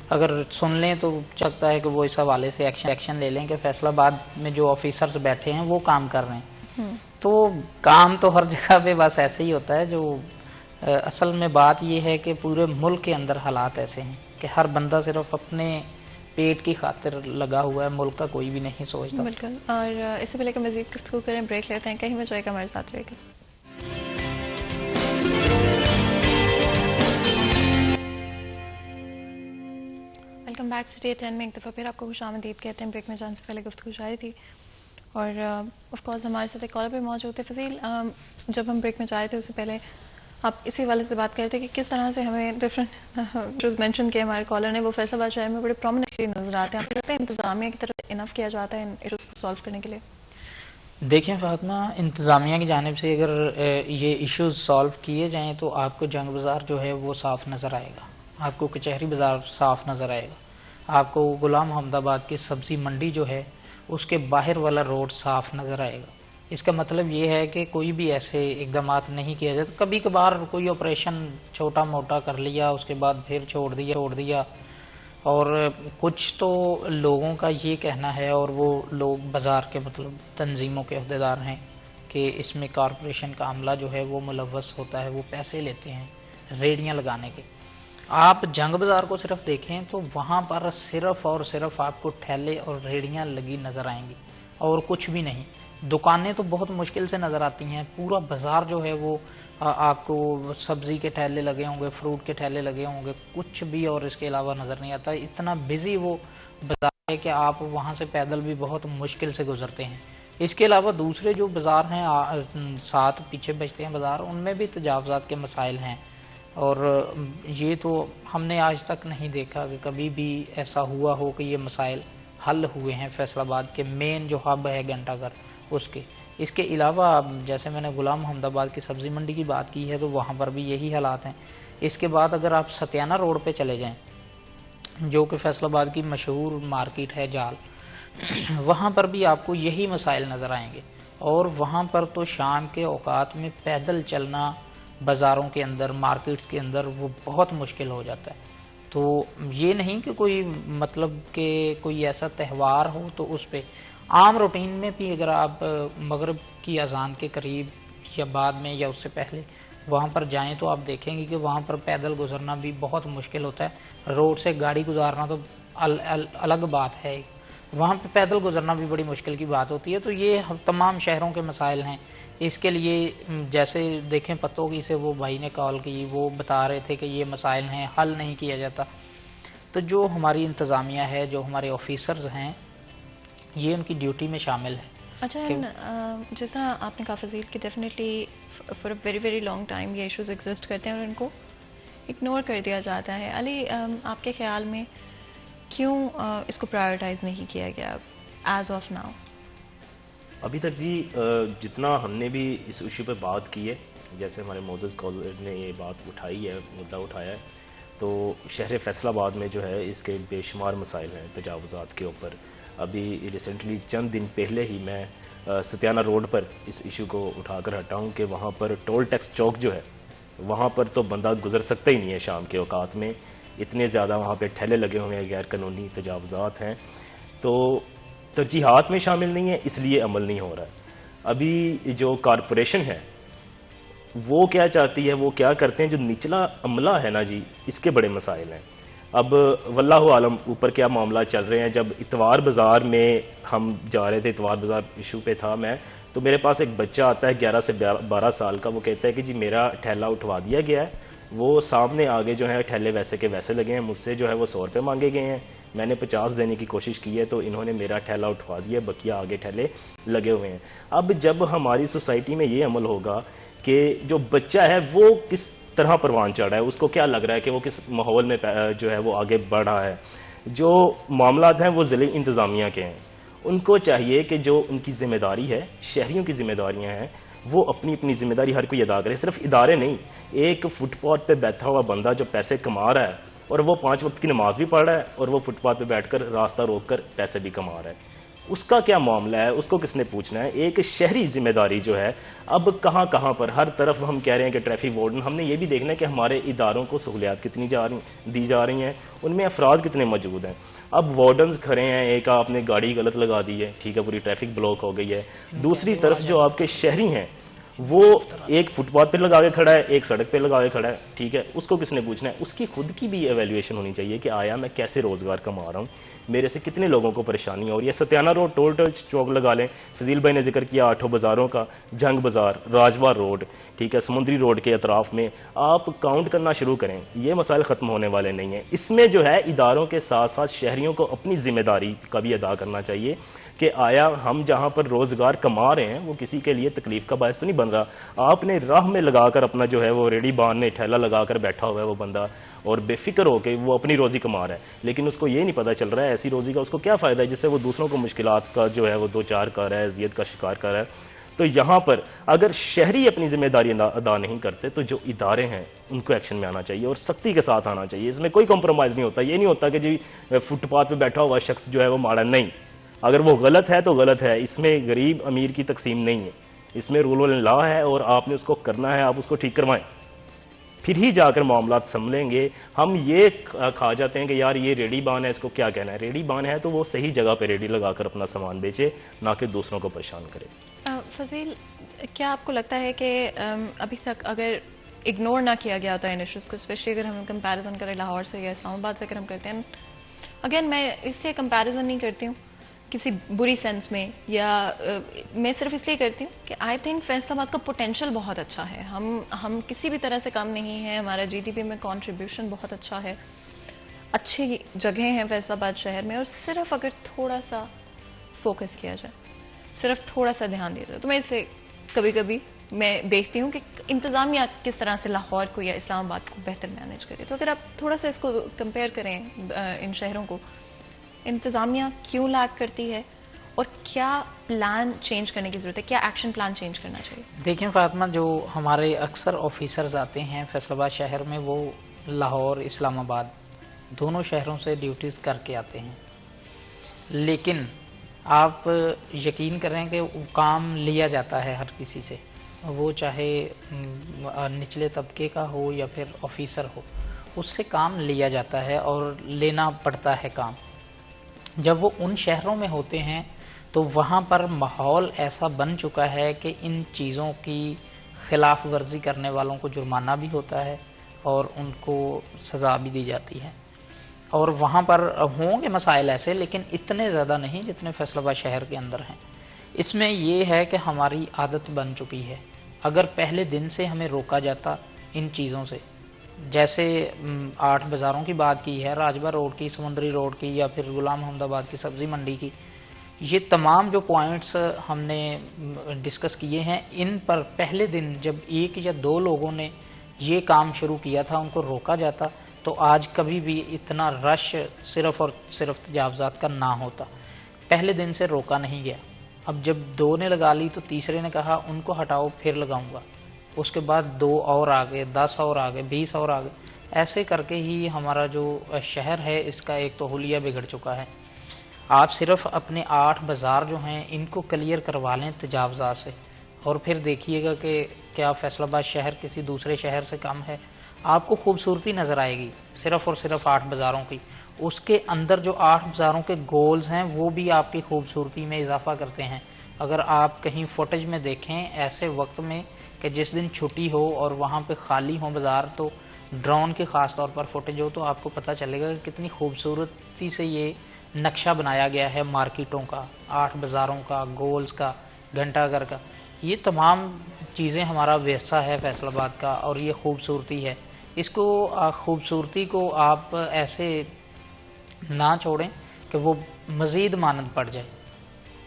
اگر سن لیں تو چلتا ہے کہ وہ اس حوالے سے ایکشن لے لیں کہ فیصل آباد میں جو آفیسرز بیٹھے ہیں وہ کام کر رہے ہیں۔ تو کام تو ہر جگہ پہ بس ایسے ہی ہوتا ہے، جو اصل میں بات یہ ہے کہ پورے ملک کے اندر حالات ایسے ہیں کہ ہر بندہ صرف اپنے پیٹ کی خاطر لگا ہوا ہے، ملک کا کوئی بھی نہیں سوچتا. بالکل. اور اس سے پہلے کہ مزید گفتگو کریں بریک لیتے ہیں، کہیں بچائے گا ہمارے ساتھ رہے گا. ویلکم بیک سٹے 10 میں ایک دفعہ پھر آپ کو خوش آمدید کہتے ہیں. بریک میں جانے سے پہلے گفتگو جاری تھی اور آف کورس ہمارے ساتھ ایک کالر بھی موجود ہے. فضیل، جب ہم بریک میں جائے تھے اس سے پہلے آپ اسی حوالے سے بات کر رہے تھے کہ کس طرح سے ہمیں ڈفرینٹ مینشن کیے ہمارے کالر نے، وہ فیصل آباد شہر میں بڑے پرومیننٹلی نظر آتے ہیں. آپ کو لگتا ہے انتظامیہ کی طرف انف کیا جاتا ہے ان ایشوز کو سالو کرنے کے لیے؟ دیکھیں فاطمہ، انتظامیہ کی جانب سے اگر یہ ایشوز سالو کیے جائیں تو آپ کو جنگ بازار جو ہے وہ صاف نظر آئے گا، آپ کو کچہری بازار صاف نظر آئے گا، آپ کو غلام محمد آباد کی سبزی منڈی جو ہے اس کے باہر والا روڈ صاف نظر آئے گا. اس کا مطلب یہ ہے کہ کوئی بھی ایسے اقدامات نہیں کیا جاتا. کبھی کبھار کوئی آپریشن چھوٹا موٹا کر لیا، اس کے بعد پھر چھوڑ دیا. اور کچھ تو لوگوں کا یہ کہنا ہے، اور وہ لوگ بازار کے مطلب تنظیموں کے عہدیدار ہیں، کہ اس میں کارپوریشن کا عملہ جو ہے وہ ملوث ہوتا ہے، وہ پیسے لیتے ہیں ریڑیاں لگانے کے. آپ جنگ بازار کو صرف دیکھیں تو وہاں پر صرف اور صرف آپ کو ٹھیلے اور ریڑیاں لگی نظر آئیں گی اور کچھ بھی نہیں. دکانیں تو بہت مشکل سے نظر آتی ہیں، پورا بازار جو ہے وہ آپ کو سبزی کے ٹھیلے لگے ہوں گے، فروٹ کے ٹھیلے لگے ہوں گے، کچھ بھی اور اس کے علاوہ نظر نہیں آتا. اتنا بزی وہ بازار ہے کہ آپ وہاں سے پیدل بھی بہت مشکل سے گزرتے ہیں. اس کے علاوہ دوسرے جو بازار ہیں ساتھ پیچھے بچتے ہیں بازار، ان میں بھی تجاوزات کے مسائل ہیں. اور یہ تو ہم نے آج تک نہیں دیکھا کہ کبھی بھی ایسا ہوا ہو کہ یہ مسائل حل ہوئے ہیں فیصل آباد کے مین جو ہب ہے گھنٹہ گھر اس کے. اس کے علاوہ جیسے میں نے غلام محمد آباد کی سبزی منڈی کی بات کی ہے تو وہاں پر بھی یہی حالات ہیں. اس کے بعد اگر آپ ستیانہ روڈ پہ چلے جائیں جو کہ فیصل آباد کی مشہور مارکیٹ ہے جال، وہاں پر بھی آپ کو یہی مسائل نظر آئیں گے. اور وہاں پر تو شام کے اوقات میں پیدل چلنا بازاروں کے اندر، مارکیٹس کے اندر، وہ بہت مشکل ہو جاتا ہے. تو یہ نہیں کہ کوئی مطلب کہ کوئی ایسا تہوار ہو تو اس پہ عام روٹین میں بھی اگر آپ مغرب کی اذان کے قریب یا بعد میں یا اس سے پہلے وہاں پر جائیں تو آپ دیکھیں گے کہ وہاں پر پیدل گزرنا بھی بہت مشکل ہوتا ہے. روڈ سے گاڑی گزارنا تو الگ بات ہے، وہاں پہ پیدل گزرنا بھی بڑی مشکل کی بات ہوتی ہے. تو یہ تمام شہروں کے مسائل ہیں. اس کے لیے جیسے دیکھیں پتوگی سے وہ بھائی نے کال کی، وہ بتا رہے تھے کہ یہ مسائل ہیں، حل نہیں کیا جاتا. تو جو ہماری انتظامیہ ہے، جو ہمارے آفیسرز ہیں، یہ ان کی ڈیوٹی میں شامل ہے. اچھا، جس طرح آپ نے کہا فضیل کہ definitely for a very very long time یہ ایشوز ایگزسٹ کرتے ہیں اور ان کو اگنور کر دیا جاتا ہے. علی، آپ کے خیال میں کیوں اس کو پرائیورٹائز نہیں کیا گیا ایز آف ناؤ؟ ابھی تک جی جتنا ہم نے بھی اس ایشو پہ بات کی ہے، جیسے ہمارے معزز کالر نے یہ بات اٹھائی ہے، مدعا اٹھایا ہے، تو شہر فیصل آباد میں جو ہے اس کے بے شمار مسائل ہیں تجاوزات کے اوپر. ابھی ریسنٹلی چند دن پہلے ہی میں ستیانہ روڈ پر اس ایشو کو اٹھا کر ہٹا ہوں کہ وہاں پر ٹول ٹیکس چوک جو ہے وہاں پر تو بندہ گزر سکتا ہی نہیں ہے شام کے اوقات میں. اتنے زیادہ وہاں پہ ٹھیلے لگے ہوئے ہیں، غیر قانونی تجاوزات ہیں. تو ترجیحات میں شامل نہیں ہے، اس لیے عمل نہیں ہو رہا ہے. ابھی جو کارپوریشن ہے وہ کیا چاہتی ہے، وہ کیا کرتے ہیں، جو نچلا عملہ ہے نا جی، اس کے بڑے مسائل ہیں. اب واللہ عالم اوپر کیا معاملہ چل رہے ہیں. جب اتوار بازار میں ہم جا رہے تھے، اتوار بازار ایشو پہ تھا میں، تو میرے پاس ایک بچہ آتا ہے 11 سے 12 سال کا. وہ کہتا ہے کہ جی میرا ٹھیلا اٹھوا دیا گیا ہے، وہ سامنے آگے جو ہے ٹھیلے ویسے کے ویسے لگے ہیں، مجھ سے جو ہے وہ 100 روپے مانگے گئے ہیں. میں نے 50 دینے کی کوشش کی ہے تو انہوں نے میرا ٹھیلا اٹھوا دیا، بقیہ آگے ٹھیلے لگے ہوئے ہیں. اب جب ہماری سوسائٹی میں یہ عمل ہوگا کہ جو بچہ ہے وہ کس طرح پروان چڑھ رہا ہے، اس کو کیا لگ رہا ہے کہ وہ کس ماحول میں جو ہے وہ آگے بڑھ رہا ہے. جو معاملات ہیں وہ ضلعی انتظامیہ کے ہیں. ان کو چاہیے کہ جو ان کی ذمہ داری ہے، شہریوں کی ذمہ داریاں ہیں، وہ اپنی اپنی ذمہ داری ہر کوئی ادا کرے. صرف ادارے نہیں، ایک فٹ پاتھ پہ بیٹھا ہوا بندہ جو پیسے کما رہا ہے اور وہ 5 وقت کی نماز بھی پڑھ رہا ہے اور وہ فٹ پاتھ پہ بیٹھ کر راستہ روک کر پیسے بھی کما رہا ہے، اس کا کیا معاملہ ہے، اس کو کس نے پوچھنا ہے. ایک شہری ذمہ داری جو ہے اب کہاں کہاں پر ہر طرف ہم کہہ رہے ہیں کہ ٹریفک وارڈن، ہم نے یہ بھی دیکھنا ہے کہ ہمارے اداروں کو سہولیات کتنی دی جا رہی ہیں، ان میں افراد کتنے موجود ہیں. اب وارڈنز کھڑے ہیں، ایک آپ نے گاڑی غلط لگا دی ہے، ٹھیک ہے، پوری ٹریفک بلاک ہو گئی ہے. دوسری طرف جو آپ کے شہری ہیں وہ ایک فٹ پاتھ پہ لگا کے کھڑا ہے، ایک سڑک پہ لگا کے کھڑا ہے، ٹھیک ہے، اس کو کس نے پوچھنا ہے؟ اس کی خود کی بھی ایویلیویشن ہونی چاہیے کہ آیا میں کیسے روزگار کما رہا ہوں، میرے سے کتنے لوگوں کو پریشانی ہو رہی ہے۔ ستیانہ روڈ ٹول ٹچ چوک لگا لیں، فضیل بھائی نے ذکر کیا آٹھوں بازاروں کا، جنگ بازار، راجوار روڈ، ٹھیک ہے، سمندری روڈ کے اطراف میں آپ کاؤنٹ کرنا شروع کریں، یہ مسائل ختم ہونے والے نہیں ہیں۔ اس میں جو ہے اداروں کے ساتھ ساتھ شہریوں کو اپنی ذمہ داری کا بھی ادا کرنا چاہیے کہ آیا ہم جہاں پر روزگار کما رہے ہیں وہ کسی کے لیے تکلیف کا باعث تو نہیں بن رہا۔ آپ نے راہ میں لگا کر اپنا جو ہے وہ ریڈی باندھنے ٹھیلا لگا کر بیٹھا ہوا ہے وہ بندہ اور بے فکر ہو کے وہ اپنی روزی کما رہا ہے، لیکن اس کو یہ نہیں پتا چل رہا ہے ایسی روزی کا اس کو کیا فائدہ ہے جس سے وہ دوسروں کو مشکلات کا جو ہے وہ دو چار کر رہا ہے، اذیت کا شکار کر رہا ہے۔ تو یہاں پر اگر شہری اپنی ذمہ داری ادا نہیں کرتے تو جو ادارے ہیں ان کو ایکشن میں آنا چاہیے اور سختی کے ساتھ آنا چاہیے۔ اس میں کوئی کمپرومائز نہیں ہوتا، یہ نہیں ہوتا کہ جی فٹ پاتھ پہ بیٹھا ہوا شخص جو ہے وہ ماڑا نہیں، اگر وہ غلط ہے تو غلط ہے، اس میں غریب امیر کی تقسیم نہیں ہے، اس میں رول اینڈ لا ہے اور آپ نے اس کو کرنا ہے، آپ اس کو ٹھیک کروائیں، پھر ہی جا کر معاملات سنبھلیں گے۔ ہم یہ کھا جاتے ہیں کہ یار یہ ریڈی بان ہے، اس کو کیا کہنا ہے، ریڈی بان ہے تو وہ صحیح جگہ پہ ریڈی لگا کر اپنا سامان بیچے، نہ کہ دوسروں کو پریشان کرے۔ فضیل، کیا آپ کو لگتا ہے کہ ابھی تک اگر اگنور نہ کیا گیا ہوتا ہے ان ایشوز کو، اسپیشلی اگر ہم کمپیریزن کریں لاہور سے یا اسلام آباد سے اگر ہم کرتے ہیں، اگین میں اس لیے کمپیریزن نہیں کرتی ہوں کسی بری سینس میں، یا میں صرف اس لیے کرتی ہوں کہ آئی تھنک فیصل آباد کا پوٹینشیل بہت اچھا ہے، ہم کسی بھی طرح سے کم نہیں ہیں، ہمارا جی ڈی پی میں کنٹریبیوشن بہت اچھا ہے، اچھی جگہیں ہیں فیصل آباد شہر میں، اور صرف اگر تھوڑا سا فوکس کیا جائے، صرف تھوڑا سا دھیان دیا جائے، تو میں اسے کبھی کبھی میں دیکھتی ہوں کہ انتظامیہ کس طرح سے لاہور کو یا اسلام آباد کو بہتر مینیج کرے۔ تو اگر آپ تھوڑا سا اس کو کمپیئر کریں ان شہروں کو، انتظامیہ کیوں لیک کرتی ہے اور کیا پلان چینج کرنے کی ضرورت ہے، کیا ایکشن پلان چینج کرنا چاہیے؟ دیکھیں فاطمہ، جو ہمارے اکثر آفیسرز آتے ہیں فیصل آباد شہر میں، وہ لاہور اسلام آباد دونوں شہروں سے ڈیوٹیز کر کے آتے ہیں، لیکن آپ یقین کریں کہ کام لیا جاتا ہے ہر کسی سے، وہ چاہے نچلے طبقے کا ہو یا پھر آفیسر ہو، اس سے کام لیا جاتا ہے اور لینا پڑتا ہے کام۔ جب وہ ان شہروں میں ہوتے ہیں تو وہاں پر ماحول ایسا بن چکا ہے کہ ان چیزوں کی خلاف ورزی کرنے والوں کو جرمانہ بھی ہوتا ہے اور ان کو سزا بھی دی جاتی ہے، اور وہاں پر ہوں گے مسائل ایسے، لیکن اتنے زیادہ نہیں جتنے فیصل آباد شہر کے اندر ہیں۔ اس میں یہ ہے کہ ہماری عادت بن چکی ہے، اگر پہلے دن سے ہمیں روکا جاتا ان چیزوں سے، جیسے 8 بازاروں کی بات کی ہے، راجبہ روڈ کی، سمندری روڈ کی، یا پھر غلام محمد آباد کی سبزی منڈی کی، یہ تمام جو پوائنٹس ہم نے ڈسکس کیے ہیں، ان پر پہلے دن جب 1 یا 2 لوگوں نے یہ کام شروع کیا تھا، ان کو روکا جاتا تو آج کبھی بھی اتنا رش صرف اور صرف تجاوزات کا نہ ہوتا۔ پہلے دن سے روکا نہیں گیا، اب جب 2 نے لگا لی تو تیسرے نے کہا ان کو ہٹاؤ پھر لگاؤں گا، اس کے بعد 2 اور آگے، 10 اور آگے، 20 اور آگے، ایسے کر کے ہی ہمارا جو شہر ہے اس کا ایک تو حلیہ بگڑ چکا ہے۔ آپ صرف اپنے 8 بازار جو ہیں ان کو کلیئر کروا لیں تجاوزات سے، اور پھر دیکھیے گا کہ کیا فیصل آباد شہر کسی دوسرے شہر سے کم ہے۔ آپ کو خوبصورتی نظر آئے گی صرف اور صرف 8 بازاروں کی، اس کے اندر جو 8 بازاروں کے گولز ہیں وہ بھی آپ کی خوبصورتی میں اضافہ کرتے ہیں۔ اگر آپ کہیں فوٹیج میں دیکھیں ایسے وقت میں کہ جس دن چھٹی ہو اور وہاں پہ خالی ہو بازار، تو ڈرون کی خاص طور پر فوٹیج ہو تو آپ کو پتہ چلے گا کہ کتنی خوبصورتی سے یہ نقشہ بنایا گیا ہے مارکیٹوں کا، 8 بازاروں کا، گولز کا، گھنٹہ گھر کا۔ یہ تمام چیزیں ہمارا ورثہ ہے فیصل آباد کا، اور یہ خوبصورتی ہے، اس کو خوبصورتی کو آپ ایسے نہ چھوڑیں کہ وہ مزید مانند پڑ جائے،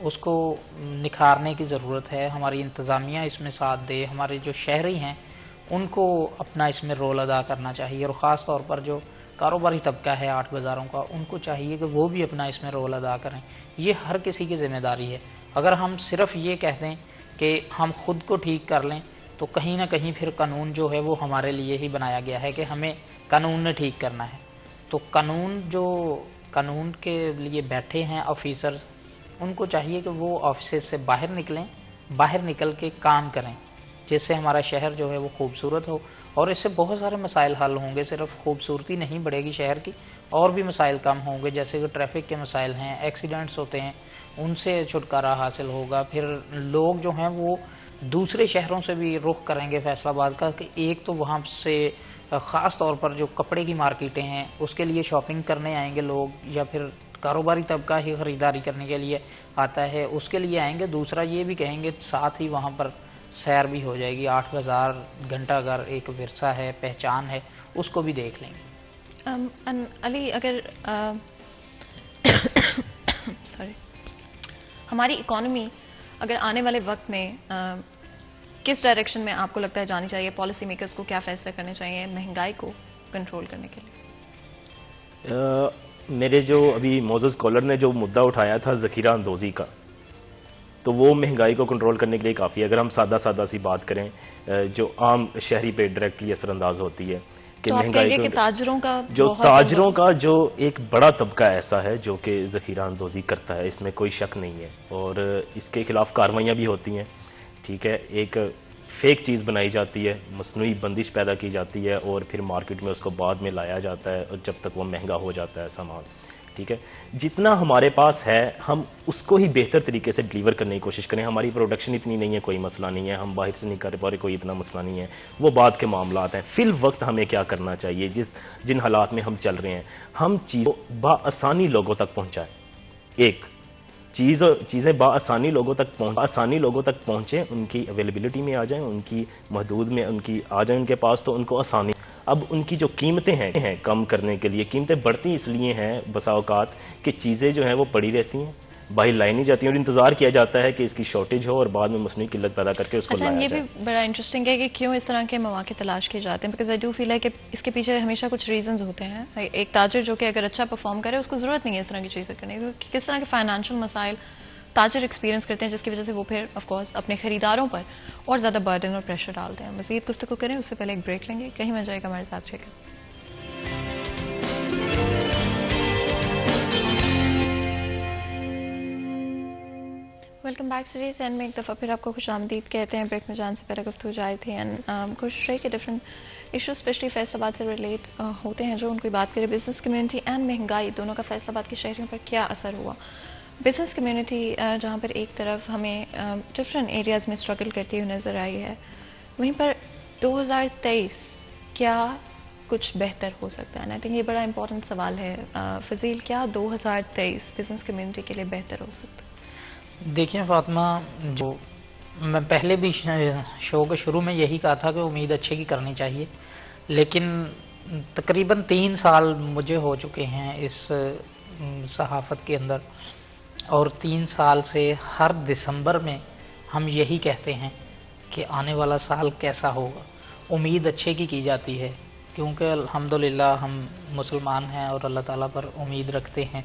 اس کو نکھارنے کی ضرورت ہے۔ ہماری انتظامیہ اس میں ساتھ دے، ہمارے جو شہری ہیں ان کو اپنا اس میں رول ادا کرنا چاہیے، اور خاص طور پر جو کاروباری طبقہ ہے 8 بازاروں کا، ان کو چاہیے کہ وہ بھی اپنا اس میں رول ادا کریں۔ یہ ہر کسی کی ذمہ داری ہے۔ اگر ہم صرف یہ کہہ دیں کہ ہم خود کو ٹھیک کر لیں تو کہیں نہ کہیں پھر قانون جو ہے وہ ہمارے لیے ہی بنایا گیا ہے کہ ہمیں قانون نے ٹھیک کرنا ہے، تو قانون کے لیے بیٹھے ہیں آفیسرز، ان کو چاہیے کہ وہ آفسز سے باہر نکلیں، باہر نکل کے کام کریں، جس سے ہمارا شہر جو ہے وہ خوبصورت ہو، اور اس سے بہت سارے مسائل حل ہوں گے۔ صرف خوبصورتی نہیں بڑھے گی شہر کی، اور بھی مسائل کم ہوں گے، جیسے کہ ٹریفک کے مسائل ہیں، ایکسیڈنٹس ہوتے ہیں، ان سے چھٹکارا حاصل ہوگا۔ پھر لوگ جو ہیں وہ دوسرے شہروں سے بھی رخ کریں گے فیصل آباد کا، کہ ایک تو وہاں سے خاص طور پر جو کپڑے کی مارکیٹیں ہیں اس کے لیے شاپنگ کرنے آئیں گے لوگ، یا پھر کاروباری طبقہ ہی خریداری کرنے کے لیے آتا ہے اس کے لیے آئیں گے. دوسرا یہ بھی کہیں گے ساتھ ہی وہاں پر سیر بھی ہو جائے گی. 8000 گھنٹہ گھر ایک ورثہ ہے، پہچان ہے، اس کو بھی دیکھ لیں گے. علی، اگر سوری، ہماری اکانومی اگر آنے والے وقت میں کس ڈائریکشن میں آپ کو لگتا ہے جانی چاہیے، پالیسی میکرز کو کیا فیصلے کرنے چاہیے مہنگائی کو کنٹرول کرنے کے لیے؟ میرے جو ابھی معزز کالر نے جو مدعا اٹھایا تھا ذخیرہ اندوزی کا، تو وہ مہنگائی کو کنٹرول کرنے کے لیے کافی ہے. اگر ہم سادہ سی بات کریں جو عام شہری پہ ڈائریکٹلی اثر انداز ہوتی ہے کہ مہنگائی کہ تاجروں کا تاجروں کا جو ایک بڑا طبقہ ایسا ہے جو کہ ذخیرہ اندوزی کرتا ہے، اس میں کوئی شک نہیں ہے، اور اس کے خلاف کارروائیاں بھی ہوتی ہیں. ٹھیک ہے، ایک فیک چیز بنائی جاتی ہے، مصنوعی بندش پیدا کی جاتی ہے، اور پھر مارکیٹ میں اس کو بعد میں لایا جاتا ہے، اور جب تک وہ مہنگا ہو جاتا ہے سامان. ٹھیک ہے، جتنا ہمارے پاس ہے ہم اس کو ہی بہتر طریقے سے ڈیلیور کرنے کی کوشش کریں. ہماری پروڈکشن اتنی نہیں ہے، کوئی مسئلہ نہیں ہے، ہم باہر سے نہیں کر پا رہے، کوئی اتنا مسئلہ نہیں ہے، وہ بعد کے معاملات ہیں. فی الوقت ہمیں کیا کرنا چاہیے، جن حالات میں ہم چل رہے ہیں، ہم چیزوں بآسانی لوگوں تک پہنچائیں. ایک چیزیں بآسانی لوگوں تک پہنچیں، ان کی اویلیبلٹی میں آ جائیں، ان کی محدود میں ان کی آ جائیں ان کے پاس، تو ان کو آسانی. اب ان کی جو قیمتیں ہیں کم کرنے کے لیے، قیمتیں بڑھتی اس لیے ہیں بسا اوقات کہ چیزیں جو ہیں وہ پڑی رہتی ہیں، باہر لائی نہیں جاتی ہیں، اور انتظار کیا جاتا ہے کہ اس کی شارٹیج ہو اور بعد میں مصنوعی قلت پیدا کر کے اس کو لایا جائے. یہ بھی بڑا انٹرسٹنگ ہے کہ کیوں اس طرح کے مواقع تلاش کیے جاتے ہیں، بیکاز آئی ڈو فیل ہے کہ اس کے پیچھے ہمیشہ کچھ ریزنز ہوتے ہیں. ایک تاجر جو کہ اگر اچھا پرفارم کرے اس کو ضرورت نہیں ہے اس طرح کی چیزیں کرنے کی. کس طرح کے فائنینشیل مسائل تاجر ایکسپیرینس کرتے ہیں جس کی وجہ سے وہ پھر آف کورس اپنے خریداروں پر اور زیادہ برڈن اور پریشر ڈالتے ہیں. مزید گفتگو کریں اس سے پہلے ایک بریک لیں گے، کہیں مل جائے گا ہمارے ساتھ رہے گا. ویلکم بیک سیریز اینڈ میں ایک دفعہ پھر آپ کو خوش آمدید کہتے ہیں. بریک میں جان سے پہلے گفتگو جاری تھی اینڈ کوشش رہی کہ ڈفرنٹ ایشوز اسپیشلی فیصل آباد سے ریلیٹ ہوتے ہیں جو ان کی بات کرے. بزنس کمیونٹی اینڈ مہنگائی دونوں کا فیصل آباد کے شہریوں پر کیا اثر ہوا. بزنس کمیونٹی جہاں پر ایک طرف ہمیں ڈفرنٹ ایریاز میں اسٹرگل کرتی ہوئی نظر آئی ہے، وہیں پر 2023 کیا کچھ بہتر ہو سکتا ہے؟ آئی تھنک یہ بڑا امپورٹنٹ سوال ہے. فضیل، کیا 2023 بزنس کمیونٹی کے لیے بہتر ہو سکتا ہے؟ دیکھیں فاطمہ، جو میں پہلے بھی شو کے شروع میں یہی کہا تھا کہ امید اچھے کی کرنی چاہیے، لیکن تقریباً 3 سال مجھے ہو چکے ہیں اس صحافت کے اندر، اور 3 سال سے ہر دسمبر میں ہم یہی کہتے ہیں کہ آنے والا سال کیسا ہوگا. امید اچھے کی جاتی ہے کیونکہ الحمدللہ ہم مسلمان ہیں اور اللہ تعالیٰ پر امید رکھتے ہیں،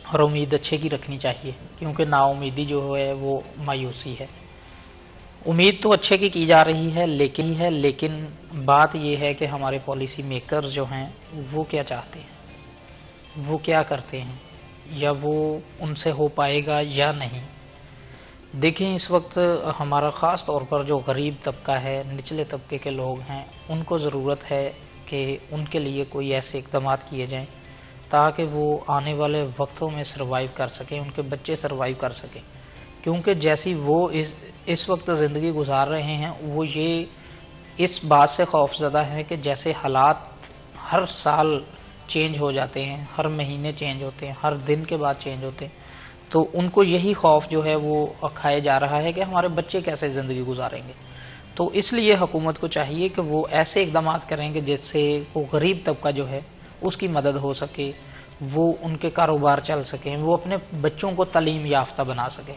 اور امید اچھے کی رکھنی چاہیے کیونکہ نا امیدی جو ہے وہ مایوسی ہے. امید تو اچھے کی جا رہی ہے، لیکن بات یہ ہے کہ ہمارے پالیسی میکرز جو ہیں وہ کیا چاہتے ہیں، وہ کیا کرتے ہیں، یا وہ ان سے ہو پائے گا یا نہیں. دیکھیں اس وقت ہمارا خاص طور پر جو غریب طبقہ ہے، نچلے طبقے کے لوگ ہیں، ان کو ضرورت ہے کہ ان کے لیے کوئی ایسے اقدامات کیے جائیں تاکہ وہ آنے والے وقتوں میں سروائیو کر سکیں، ان کے بچے سروائیو کر سکیں. کیونکہ جیسی وہ اس وقت زندگی گزار رہے ہیں، وہ یہ اس بات سے خوف زدہ ہے کہ جیسے حالات ہر سال چینج ہو جاتے ہیں، ہر مہینے چینج ہوتے ہیں، ہر دن کے بعد چینج ہوتے ہیں، تو ان کو یہی خوف جو ہے وہ کھائے جا رہا ہے کہ ہمارے بچے کیسے زندگی گزاریں گے. تو اس لیے حکومت کو چاہیے کہ وہ ایسے اقدامات کریں کہ جس سے وہ غریب طبقہ جو ہے اس کی مدد ہو سکے، وہ ان کے کاروبار چل سکیں، وہ اپنے بچوں کو تعلیم یافتہ بنا سکیں.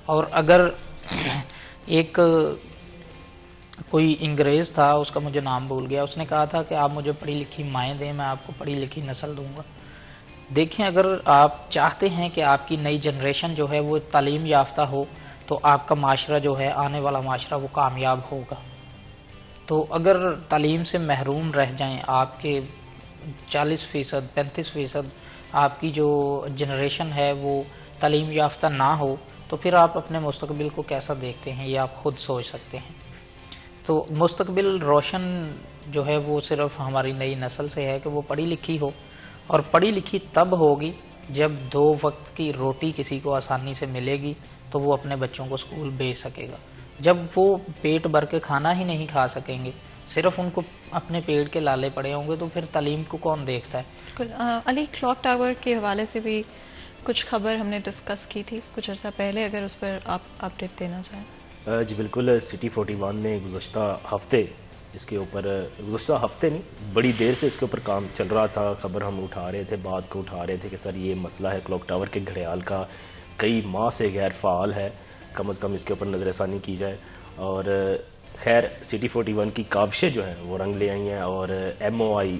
اور اگر ایک کوئی انگریز تھا، اس کا مجھے نام بھول گیا، اس نے کہا تھا کہ آپ مجھے پڑھی لکھی مائیں دیں، میں آپ کو پڑھی لکھی نسل دوں گا. دیکھیں اگر آپ چاہتے ہیں کہ آپ کی نئی جنریشن جو ہے وہ تعلیم یافتہ ہو تو آپ کا معاشرہ جو ہے، آنے والا معاشرہ، وہ کامیاب ہوگا. تو اگر تعلیم سے محروم رہ جائیں آپ کے 40%، 35% آپ کی جو جنریشن ہے وہ تعلیم یافتہ نہ ہو، تو پھر آپ اپنے مستقبل کو کیسا دیکھتے ہیں یہ آپ خود سوچ سکتے ہیں. تو مستقبل روشن جو ہے وہ صرف ہماری نئی نسل سے ہے کہ وہ پڑھی لکھی ہو، اور پڑھی لکھی تب ہوگی جب 2 وقت کی روٹی کسی کو آسانی سے ملے گی تو وہ اپنے بچوں کو اسکول بھیج سکے گا. جب وہ پیٹ بھر کے کھانا ہی نہیں کھا سکیں گے, صرف ان کو اپنے پیٹ کے لالے پڑے ہوں گے, تو پھر تعلیم کو کون دیکھتا ہے؟ بالکل. علی, کلاک ٹاور کے حوالے سے بھی کچھ خبر ہم نے ڈسکس کی تھی کچھ عرصہ پہلے, اگر اس پر آپ اپڈیٹ دینا چاہیں. جی بالکل, سٹی 41 نے گزشتہ ہفتے اس کے اوپر, گزشتہ ہفتے نہیں بڑی دیر سے اس کے اوپر کام چل رہا تھا. خبر ہم اٹھا رہے تھے, بات کو اٹھا رہے تھے کہ سر یہ مسئلہ ہے کلاک ٹاور کے گھڑیال کا, کئی ماہ سے غیر فعال ہے, کم از کم اس کے اوپر نظر ثانی کی جائے. اور خیر سٹی 41 کی کاوشیں جو ہیں وہ رنگ لے آئی ہیں, اور ایم او آئی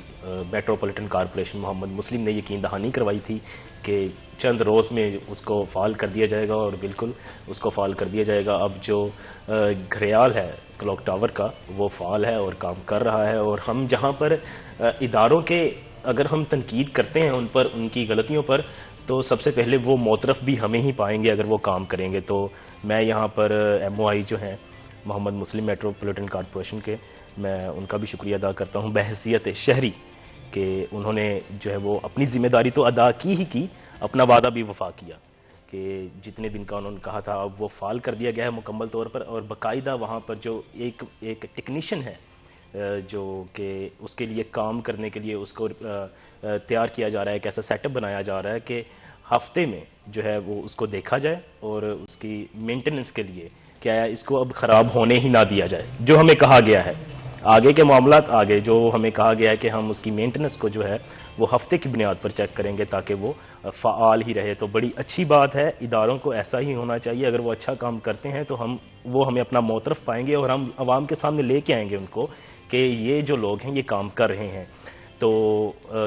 میٹروپولیٹن کارپوریشن محمد مسلم نے یقین دہانی کروائی تھی کہ چند روز میں اس کو فعال کر دیا جائے گا, اور بالکل اس کو فعال کر دیا جائے گا. اب جو گھڑیال ہے کلاک ٹاور کا وہ فعال ہے اور کام کر رہا ہے. اور ہم جہاں پر اداروں کے اگر ہم تنقید کرتے ہیں ان پر, ان کی غلطیوں پر, تو سب سے پہلے وہ معترف بھی ہمیں ہی پائیں گے اگر وہ کام کریں گے. تو میں یہاں پر ایم او آئی جو ہیں محمد مسلم میٹروپولیٹن کارپوریشن کے, میں ان کا بھی شکریہ ادا کرتا ہوں بحیثیت شہری کہ انہوں نے جو ہے وہ اپنی ذمہ داری تو ادا کی ہی کی, اپنا وعدہ بھی وفا کیا کہ جتنے دن کا انہوں نے کہا تھا اب وہ فعال کر دیا گیا ہے مکمل طور پر. اور باقاعدہ وہاں پر جو ایک ٹیکنیشین ہے جو کہ اس کے لیے کام کرنے کے لیے اس کو تیار کیا جا رہا ہے, ایک ایسا سیٹ اپ بنایا جا رہا ہے کہ ہفتے میں جو ہے وہ اس کو دیکھا جائے اور اس کی مینٹیننس کے لیے کیا ہے اس کو اب خراب ہونے ہی نہ دیا جائے. جو ہمیں کہا گیا ہے آگے کے معاملات, آگے جو ہمیں کہا گیا ہے کہ ہم اس کی مینٹیننس کو جو ہے وہ ہفتے کی بنیاد پر چیک کریں گے تاکہ وہ فعال ہی رہے. تو بڑی اچھی بات ہے, اداروں کو ایسا ہی ہونا چاہیے. اگر وہ اچھا کام کرتے ہیں تو وہ ہمیں اپنا معترف پائیں گے اور ہم عوام کے سامنے لے کے آئیں گے ان کو کہ یہ جو لوگ ہیں یہ کام کر رہے ہیں. تو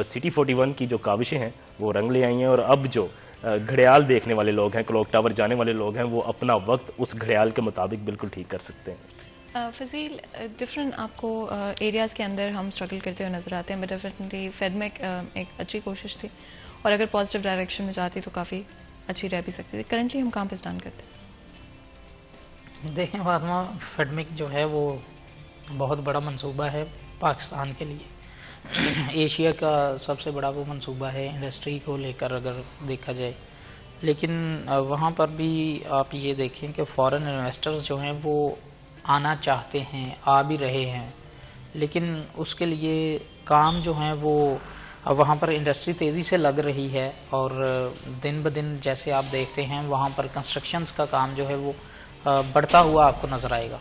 سٹی 41 کی جو کاوشیں ہیں وہ رنگ لے آئی ہیں, اور اب جو گھڑیال دیکھنے والے لوگ ہیں, کلاک ٹاور جانے والے لوگ ہیں, وہ اپنا وقت اس گھڑیال کے مطابق بالکل ٹھیک کر سکتے ہیں. فضیل, ڈفرینٹ آپ کو ایریاز کے اندر ہم اسٹرگل کرتے ہوئے نظر آتے ہیں, بٹ ڈیفینیٹلی فیڈمیک ایک اچھی کوشش تھی, اور اگر پازیٹیو ڈائریکشن میں جاتی تو کافی اچھی رہ بھی سکتی تھی. کرنٹلی ہم کہاں پہ اسٹینڈ کرتے ہیں؟ دیکھیں فاطمہ, فیڈمک جو ہے وہ بہت بڑا منصوبہ ہے پاکستان کے لیے, ایشیا کا سب سے بڑا وہ منصوبہ ہے انڈسٹری کو لے کر اگر دیکھا جائے. لیکن وہاں پر بھی آپ یہ دیکھیں کہ فارن انویسٹرز جو ہیں وہ آنا چاہتے ہیں, آ بھی رہے ہیں, لیکن اس کے لیے کام جو ہیں وہ وہاں پر انڈسٹری تیزی سے لگ رہی ہے, اور دن بدن جیسے آپ دیکھتے ہیں وہاں پر کنسٹرکشنز کا کام جو ہے وہ بڑھتا ہوا آپ کو نظر آئے گا.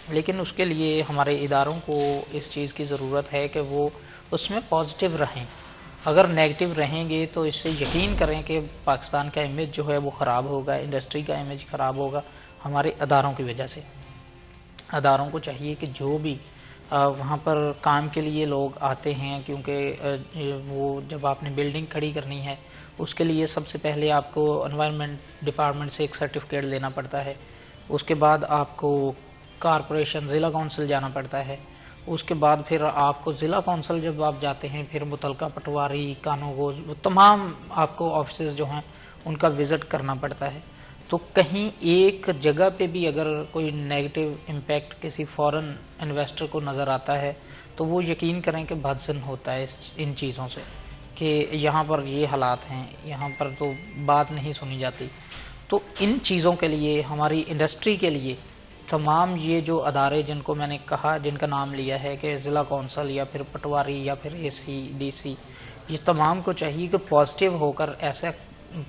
لیکن اس کے لیے ہمارے اداروں کو اس چیز کی ضرورت ہے کہ وہ اس میں پازیٹیو رہیں. اگر نیگیٹو رہیں گے تو اس سے یقین کریں کہ پاکستان کا امیج جو ہے وہ خراب ہوگا, انڈسٹری کا امیج خراب ہوگا ہمارے اداروں کی وجہ سے. اداروں کو چاہیے کہ جو بھی وہاں پر کام کے لیے لوگ آتے ہیں, کیونکہ وہ جب آپ نے بلڈنگ کھڑی کرنی ہے اس کے لیے سب سے پہلے آپ کو انوائرمنٹ ڈپارٹمنٹ سے ایک سرٹیفکیٹ لینا پڑتا ہے, اس کے بعد آپ کو کارپوریشن ضلع کونسل جانا پڑتا ہے, اس کے بعد پھر آپ کو ضلع کونسل جب آپ جاتے ہیں پھر متعلقہ پٹواری, کانوگوز, تمام آپ کو آفیسز جو ہیں ان کا وزٹ کرنا پڑتا ہے. تو کہیں ایک جگہ پہ بھی اگر کوئی نیگیٹو امپیکٹ کسی فورن انویسٹر کو نظر آتا ہے تو وہ یقین کریں کہ بھدسن ہوتا ہے ان چیزوں سے کہ یہاں پر یہ حالات ہیں, یہاں پر تو بات نہیں سنی جاتی. تو ان چیزوں کے لیے ہماری انڈسٹری کے لیے تمام یہ جو ادارے جن کو میں نے کہا, جن کا نام لیا ہے کہ ضلع کونسل یا پھر پٹواری یا پھر اے سی ڈی سی, یہ تمام کو چاہیے کہ پازیٹیو ہو کر ایسا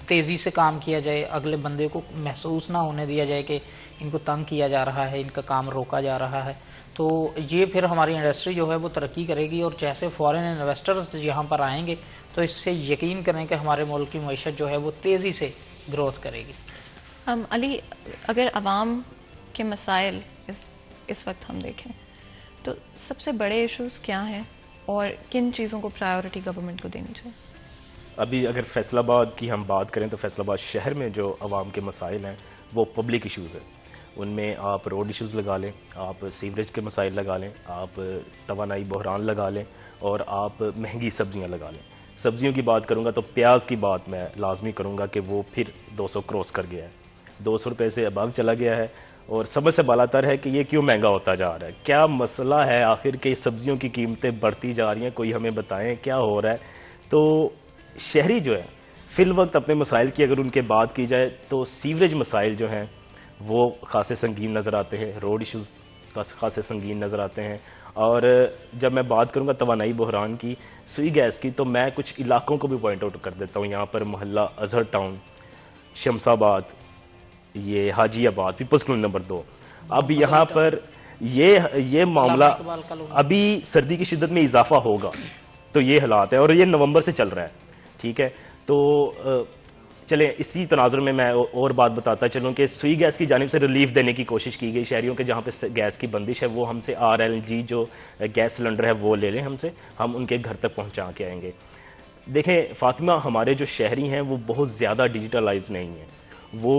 تیزی سے کام کیا جائے, اگلے بندے کو محسوس نہ ہونے دیا جائے کہ ان کو تنگ کیا جا رہا ہے, ان کا کام روکا جا رہا ہے. تو یہ پھر ہماری انڈسٹری جو ہے وہ ترقی کرے گی, اور جیسے فارن انویسٹرز یہاں پر آئیں گے تو اس سے یقین کریں کہ ہمارے ملک کی معیشت جو ہے وہ تیزی سے گروتھ کرے گی. علی, اگر عوام کے مسائل اس وقت ہم دیکھیں تو سب سے بڑے ایشوز کیا ہیں اور کن چیزوں کو پرائیورٹی گورنمنٹ کو دینی چاہیے؟ ابھی اگر فیصل آباد کی ہم بات کریں تو فیصل آباد شہر میں جو عوام کے مسائل ہیں وہ پبلک ایشوز ہیں. ان میں آپ روڈ ایشوز لگا لیں, آپ سیوریج کے مسائل لگا لیں, آپ توانائی بحران لگا لیں, اور آپ مہنگی سبزیاں لگا لیں. سبزیوں کی بات کروں گا تو پیاز کی بات میں لازمی کروں گا کہ وہ پھر 200 کراس کر گیا ہے, 200 روپے سے ابو چلا گیا ہے, اور سمجھ سے بالا تر ہے کہ یہ کیوں مہنگا ہوتا جا رہا ہے, کیا مسئلہ ہے آخر کہ سبزیوں کی قیمتیں بڑھتی جا رہی ہیں, کوئی ہمیں بتائیں کیا ہو رہا ہے. تو شہری جو ہے فی الوقت اپنے مسائل کی اگر ان کے بات کی جائے تو سیوریج مسائل جو ہیں وہ خاصے سنگین نظر آتے ہیں، روڈ ایشوز خاصے سنگین نظر آتے ہیں. اور جب میں بات کروں گا توانائی بحران کی، سوئی گیس کی، تو میں کچھ علاقوں کو بھی پوائنٹ آؤٹ کر دیتا ہوں. یہاں پر محلہ اظہر ٹاؤن، شمس آباد، یہ حاجی آباد، پیپلز کلونی نمبر 2. اب یہاں پر یہ معاملہ ابھی سردی کی شدت میں اضافہ ہوگا، تو یہ حالات ہے، اور یہ نومبر سے چل رہا ہے. ٹھیک ہے، تو چلیں اسی تناظر میں اور بات بتاتا چلوں کہ سوئی گیس کی جانب سے ریلیف دینے کی کوشش کی گئی شہریوں کے جہاں پہ گیس کی بندش ہے، وہ ہم سے RLG جو گیس سلنڈر ہے وہ لے لیں ہم سے، ہم ان کے گھر تک پہنچا کے آئیں گے. دیکھیں فاطمہ، ہمارے جو شہری ہیں وہ بہت زیادہ ڈیجیٹلائز نہیں ہیں، وہ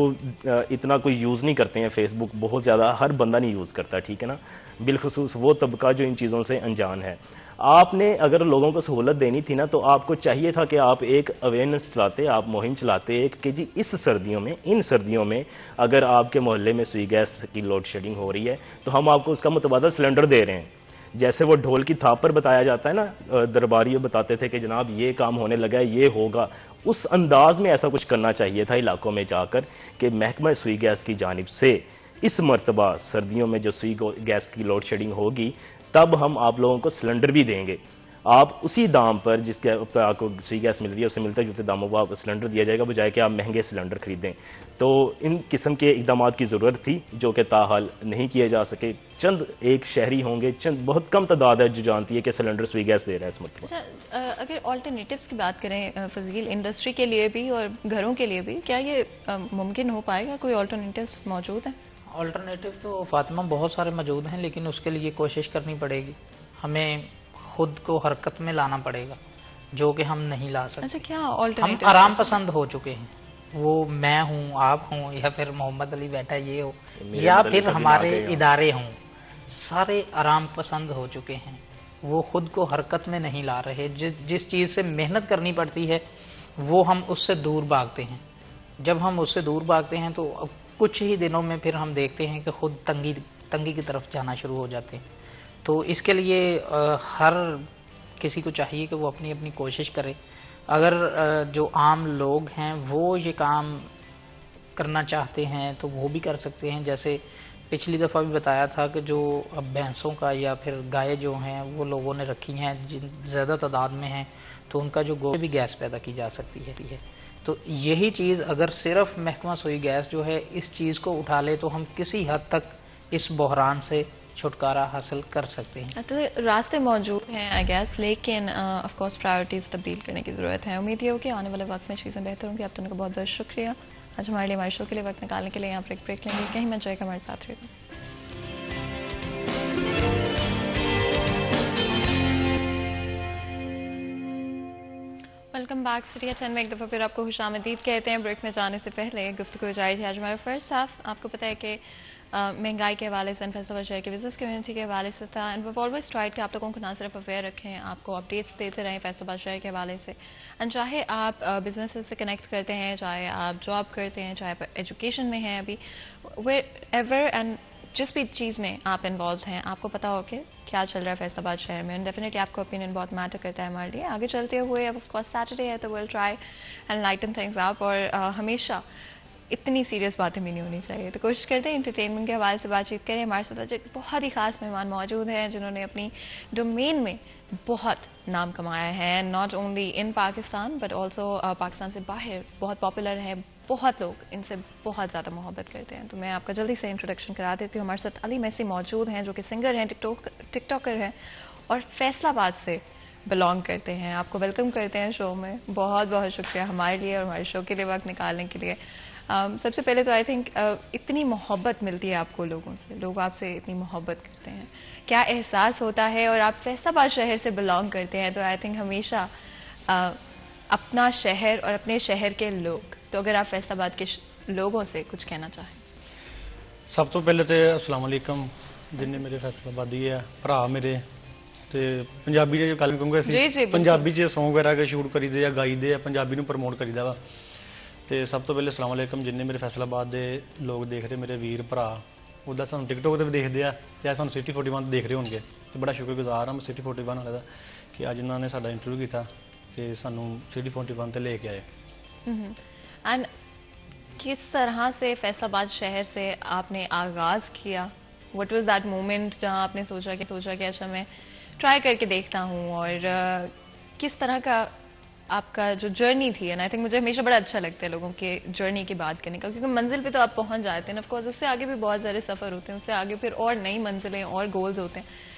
اتنا کوئی یوز نہیں کرتے ہیں فیس بک، بہت زیادہ ہر بندہ نہیں یوز کرتا. ٹھیک ہے نا، بالخصوص وہ طبقہ جو ان چیزوں سے انجان ہے. آپ نے اگر لوگوں کو سہولت دینی تھی نا، تو آپ کو چاہیے تھا کہ آپ ایک اویئرنیس چلاتے، آپ مہم چلاتے ایک کہ جی ان سردیوں میں اگر آپ کے محلے میں سوئی گیس کی لوڈ شیڈنگ ہو رہی ہے تو ہم آپ کو اس کا متبادل سلنڈر دے رہے ہیں. جیسے وہ ڈھول کی تھاپ پر بتایا جاتا ہے نا، درباری بتاتے تھے کہ جناب یہ کام ہونے لگا ہے، یہ ہوگا، اس انداز میں ایسا کچھ کرنا چاہیے تھا علاقوں میں جا کر کہ محکمہ سوئی گیس کی جانب سے اس مرتبہ سردیوں میں جو سوئی گیس کی لوڈ شیڈنگ ہوگی تب ہم آپ لوگوں کو سلنڈر بھی دیں گے. آپ اسی دام پر جس کے اوپر آپ کو سوئی گیس مل رہی ہے، اسے ملتے جلتے داموں پر آپ سلنڈر دیا جائے گا، بجائے کہ آپ مہنگے سلنڈر خریدیں. تو ان قسم کے اقدامات کی ضرورت تھی جو کہ تاحال نہیں کیے جا سکے. چند ایک شہری ہوں گے، چند بہت کم تعداد ہے جو جانتی ہے کہ سلنڈر سوئی گیس دے رہا ہے اس مرتبہ. اچھا، اگر آلٹرنیٹیوز کی بات کریں فضیل، انڈسٹری کے لیے بھی اور گھروں کے لیے بھی، کیا یہ ممکن ہو پائے گا؟ کوئی آلٹرنیٹیوز موجود ہیں؟ آلٹرنیٹیو تو فاطمہ بہت سارے موجود ہیں، لیکن اس کے لیے کوشش کرنی پڑے گی، ہمیں خود کو حرکت میں لانا پڑے گا، جو کہ ہم نہیں لا سکتے. اچھا، کیا ہم آلٹرنیٹیو؟ آرام پسند ہو چکے ہیں، وہ میں ہوں، آپ ہوں، یا پھر محمد علی بیٹھا یہ ہو، یا پھر ہمارے ادارے ہوں، سارے آرام پسند ہو چکے ہیں. وہ خود کو حرکت میں نہیں لا رہے. جس چیز سے محنت کرنی پڑتی ہے وہ ہم اس سے دور بھاگتے ہیں. جب ہم اس سے دور بھاگتے ہیں تو کچھ ہی دنوں میں پھر ہم دیکھتے ہیں کہ خود تنگی کی طرف جانا شروع ہو جاتے ہیں. تو اس کے لیے ہر کسی کو چاہیے کہ وہ اپنی اپنی کوشش کرے. اگر جو عام لوگ ہیں وہ یہ کام کرنا چاہتے ہیں تو وہ بھی کر سکتے ہیں. جیسے پچھلی دفعہ بھی بتایا تھا کہ جو اب بھینسوں کا یا پھر گائے جو ہیں وہ لوگوں نے رکھی ہیں جن زیادہ تعداد میں ہیں، تو ان کا جو گوبر بھی گیس پیدا کی جا سکتی ہے. تو یہی چیز اگر صرف محکمہ سوئی گیس جو ہے اس چیز کو اٹھا لے تو ہم کسی حد تک اس بحران سے چھٹکارا حاصل کر سکتے ہیں. تو راستے موجود ہیں آئی گیس، لیکن آف کورس پرائیورٹیز تبدیل کرنے کی ضرورت ہے. امید یہ ہو کہ آنے والے وقت میں چیزیں بہتر ہوں گی. آپ دونوں کا بہت بہت شکریہ آج ہمارے شو کے لیے وقت نکالنے کے لیے. یہاں پر ایک بریک لیں گے، کہیں مت جائے گا، ہمارے ساتھ رہے گا. Welcome back. سٹی ایٹ 10 میں ایک دفعہ پھر آپ کو خوش آمدید کہتے ہیں. بریک میں جانے سے پہلے گفتگو جاری تھی آج ہمارا فرسٹ ہاف. آپ کو پتہ ہے کہ مہنگائی کے حوالے سے، فیصل شہر کے بزنس کمیونٹی کے حوالے سے تھا. اینڈ ویو آلویز ٹرائیڈ کہ آپ لوگوں کو نہ صرف اویئر رکھیں، آپ کو اپڈیٹس دیتے رہیں فیصل شہر کے حوالے سے. اینڈ چاہے آپ بزنس سے کنیکٹ کرتے ہیں، چاہے آپ جاب کرتے ہیں، چاہے آپ ایجوکیشن میں ہیں، ابھی ویئر ایور اینڈ جس بھی چیز میں آپ انوالوڈ ہیں، آپ کو پتا ہو کہ کیا چل رہا ہے فیصل آباد شہر میں. اینڈ ڈیفینیٹلی آپ کو اوپینین بہت میٹر کرتا ہے ہمارے لیے. آگے چلتے ہوئے اب آف کورس سیٹرڈے ہے تو we'll try and lighten things up. اور ہمیشہ اتنی سیریس باتیں بھی نہیں ہونی چاہیے، تو کوشش کرتے ہیں انٹرٹینمنٹ کے حوالے سے بات چیت کریں. ہمارے ساتھ آج ایک بہت ہی خاص مہمان موجود ہیں جنہوں نے اپنی ڈومین میں بہت نام کمایا ہے، not only in Pakistan but also Pakistan سے باہر بہت پاپولر ہے. بہت لوگ ان سے بہت زیادہ محبت کرتے ہیں. تو میں آپ کا جلدی سے انٹروڈکشن کرا دیتی ہوں. ہمارے ساتھ علی میسی موجود ہیں جو کہ سنگر ہیں، ٹک ٹاکر ہیں اور فیصل آباد سے بلانگ کرتے ہیں. آپ کو ویلکم کرتے ہیں شو میں. بہت بہت شکریہ ہمارے لیے اور ہمارے شو کے لیے وقت نکالنے کے لیے. سب سے پہلے تو آئی تھنک اتنی محبت ملتی ہے آپ کو لوگوں سے، لوگ آپ سے اتنی محبت کرتے ہیں، کیا احساس ہوتا ہے؟ اور آپ فیصل آباد شہر سے بلانگ کرتے ہیں تو آئی تھنک ہمیشہ اپنا شہر اور اپنے شہر کے لوگ، تو اگر آپ فیصل آباد کے لوگوں سے کچھ کہنا چاہیں. سب تو پہلے تو السلام علیکم. جن میرے فیصل آبادی ہے بھرا میرے تے پنجابی جو گل کہوں گا پنجابی سونگ وغیرہ شوٹ کری دے یا گائی دے پنجابی نوں پروموٹ کری دا وا. تے سب تو پہلے السلام علیکم جن میرے فیصل آباد دے لوگ دیکھ رہے میرے ویر بھرا ادا سانوں ٹک ٹاک تے بھی دیکھتے ہیں یا سانوں سٹی 41 دیکھ رہے ہون گے تو بڑا شکر گزار ہوں سٹی 41 والے کا کہ اج انہوں نے ساڈا انٹرویو کیتا تے سانوں سٹی 41 تے لے کے آئے. اینڈ کس طرح سے فیصل آباد شہر سے آپ نے آغاز کیا؟ وٹ واز دیٹ مومنٹ جہاں آپ نے سوچا کہ اچھا میں ٹرائی کر کے دیکھتا ہوں، اور کس طرح کا آپ کا جو جرنی تھی؟ اینڈ آئی تھنک مجھے ہمیشہ بڑا اچھا لگتا ہے لوگوں کے جرنی کی بات کرنے کا، کیونکہ منزل پہ تو آپ پہنچ جاتے ہیں، آف کورس اس سے آگے بھی بہت سارے سفر ہوتے ہیں، اس سے آگے پھر اور نئی منزلیں اور گولز ہوتے ہیں،